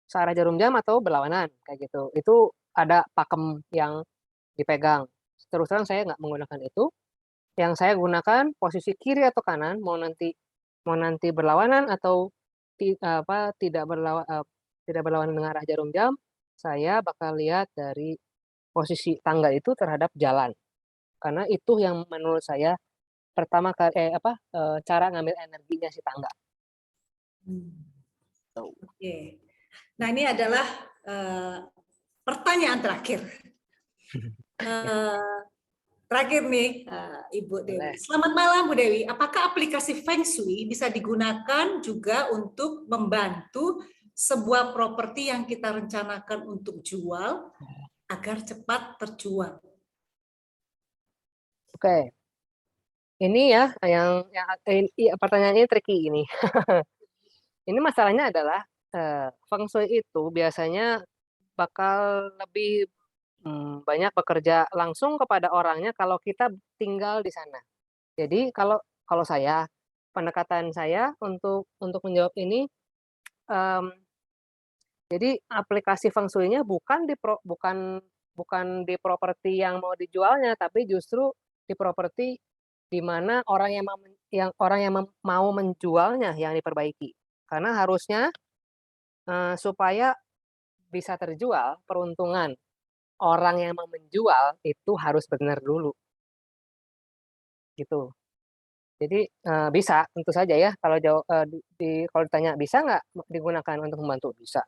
searah jarum jam atau berlawanan kayak gitu. Itu ada pakem yang dipegang. Terus terang saya nggak menggunakan itu. Yang saya gunakan posisi kiri atau kanan, mau nanti berlawanan atau tidak berlawanan dengan arah jarum jam, saya bakal lihat dari posisi tangga itu terhadap jalan. Karena itu yang menurut saya pertama cara ngambil energinya si tangga. Oke. Nah, ini adalah pertanyaan terakhir. Terakhir nih, Ibu Dewi. Boleh. Selamat malam, Bu Dewi. Apakah aplikasi Feng Shui bisa digunakan juga untuk membantu sebuah properti yang kita rencanakan untuk jual agar cepat terjual? Oke. Ini ya yang pertanyaannya tricky ini. Ini masalahnya adalah Feng Shui itu biasanya bakal lebih banyak bekerja langsung kepada orangnya kalau kita tinggal di sana. Jadi kalau pendekatan saya untuk menjawab ini, jadi aplikasi Feng Shui-nya bukan di properti yang mau dijualnya, tapi justru di properti di mana orang yang mau menjualnya yang diperbaiki. Karena harusnya supaya bisa terjual, peruntungan orang yang mau menjual itu harus benar dulu. Gitu. Jadi bisa, tentu saja ya. Kalau kalau ditanya bisa nggak digunakan untuk membantu, bisa.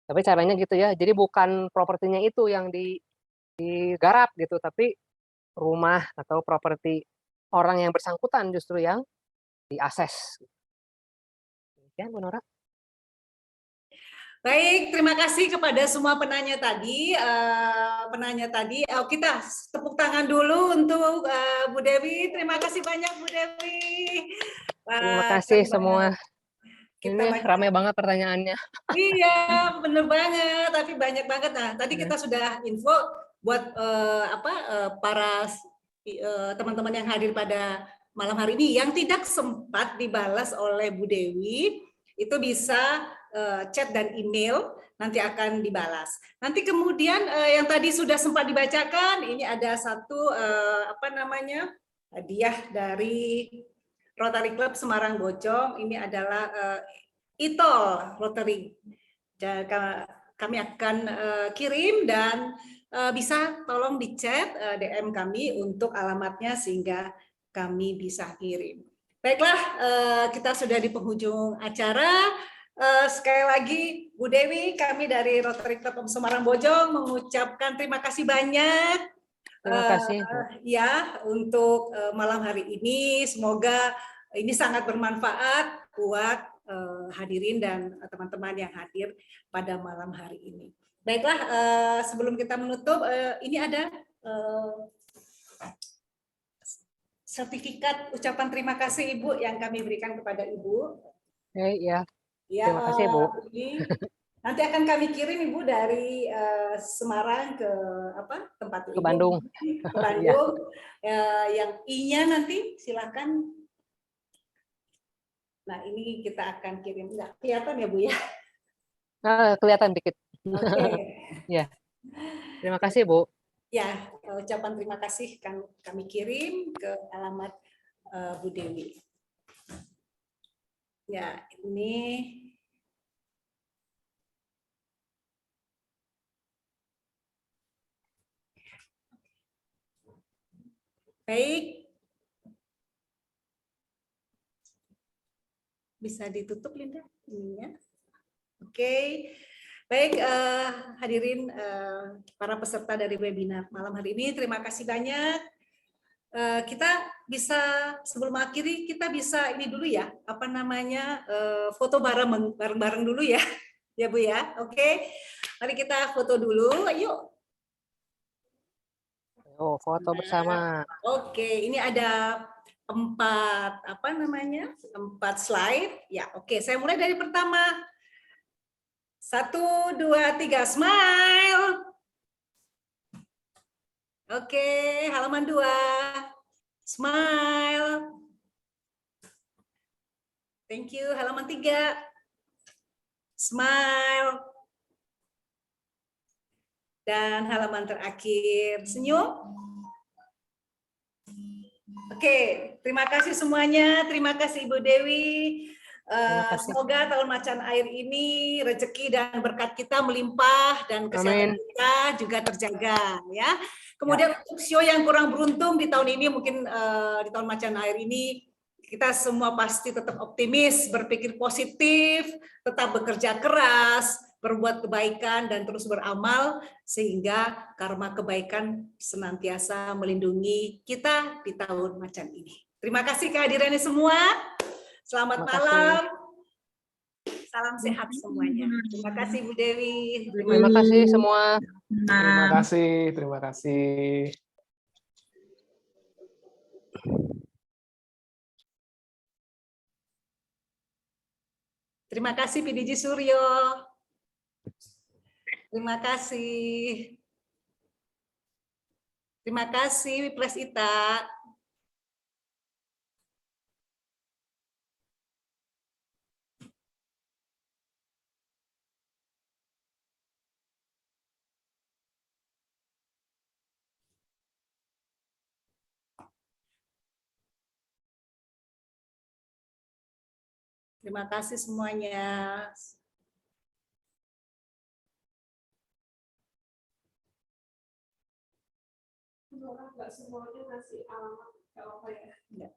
Tapi caranya gitu ya. Jadi bukan propertinya itu yang digarap gitu, tapi rumah atau properti orang yang bersangkutan justru yang diakses. Demikian, Bu Nora. Baik, terima kasih kepada semua penanya tadi. Kita tepuk tangan dulu untuk Bu Dewi. Terima kasih banyak, Bu Dewi. Terima kasih semua. Kita Ini ramai banget pertanyaannya. Iya, bener banget. Tapi banyak banget. Nah, tadi kita sudah info buat para teman-teman yang hadir pada malam hari ini yang tidak sempat dibalas oleh Bu Dewi, itu bisa chat dan email, nanti akan dibalas. Nanti kemudian yang tadi sudah sempat dibacakan, ini ada satu hadiah dari Rotary Club Semarang Bojong. Ini adalah e-toll Rotary. Kami akan kirim dan bisa tolong di chat DM kami untuk alamatnya sehingga kami bisa kirim. Baiklah, kita sudah di penghujung acara. Sekali lagi, Bu Dewi, kami dari Rotary Club Semarang Bojong mengucapkan terima kasih banyak. Terima kasih. Ya, untuk malam hari ini, semoga ini sangat bermanfaat buat hadirin dan teman-teman yang hadir pada malam hari ini. Baiklah, sebelum kita menutup, ini ada sertifikat ucapan terima kasih Ibu yang kami berikan kepada Ibu. Ya. Ya, terima kasih, Bu. Nanti akan kami kirim Ibu dari Semarang ke tempat Ibu. Ke Bandung. Ke Bandung. Yang I-nya nanti silakan. Nah, ini kita akan kirim. Nggak kelihatan ya, Bu ya? Kelihatan dikit. Oke. Ya. Terima kasih, Bu. Ya, ucapan terima kasih kami kirim ke alamat Bu Dewi. Ya, ini baik. Bisa ditutup, Linda, ininya. Oke. Baik, hadirin para peserta dari webinar malam hari ini, terima kasih banyak kita bisa sebelum akhiri kita bisa ini dulu ya, apa namanya, foto bareng-bareng dulu ya, ya Bu ya. Oke, mari kita foto dulu, yuk. Oh, foto bersama. Oke, ini ada 4 apa namanya, 4 slide. Ya, oke. Saya mulai dari pertama. 1, 2, 3, smile. Oke, halaman 2. Smile. Thank you. Halaman 3. Smile. Dan halaman terakhir, senyum. Oke, terima kasih semuanya. Terima kasih Ibu Dewi. kasih. Semoga tahun macan air ini rezeki dan berkat kita melimpah dan kesehatan Amin. kita juga terjaga ya. Kemudian untuk show yang kurang beruntung di tahun ini mungkin di tahun macan air ini kita semua pasti tetap optimis, berpikir positif, tetap bekerja keras, berbuat kebaikan dan terus beramal sehingga karma kebaikan senantiasa melindungi kita di tahun macan ini. Terima kasih kehadirannya semua. Selamat malam. Salam sehat semuanya. Terima kasih Bu Dewi. Terima kasih semua. Terima kasih, terima kasih. Terima kasih PDJ Suryo. Terima kasih. Terima kasih Wipres Ita. Terima kasih semuanya. Enggak semuanya ngasih alamat apa ya? Enggak.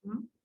Hmm?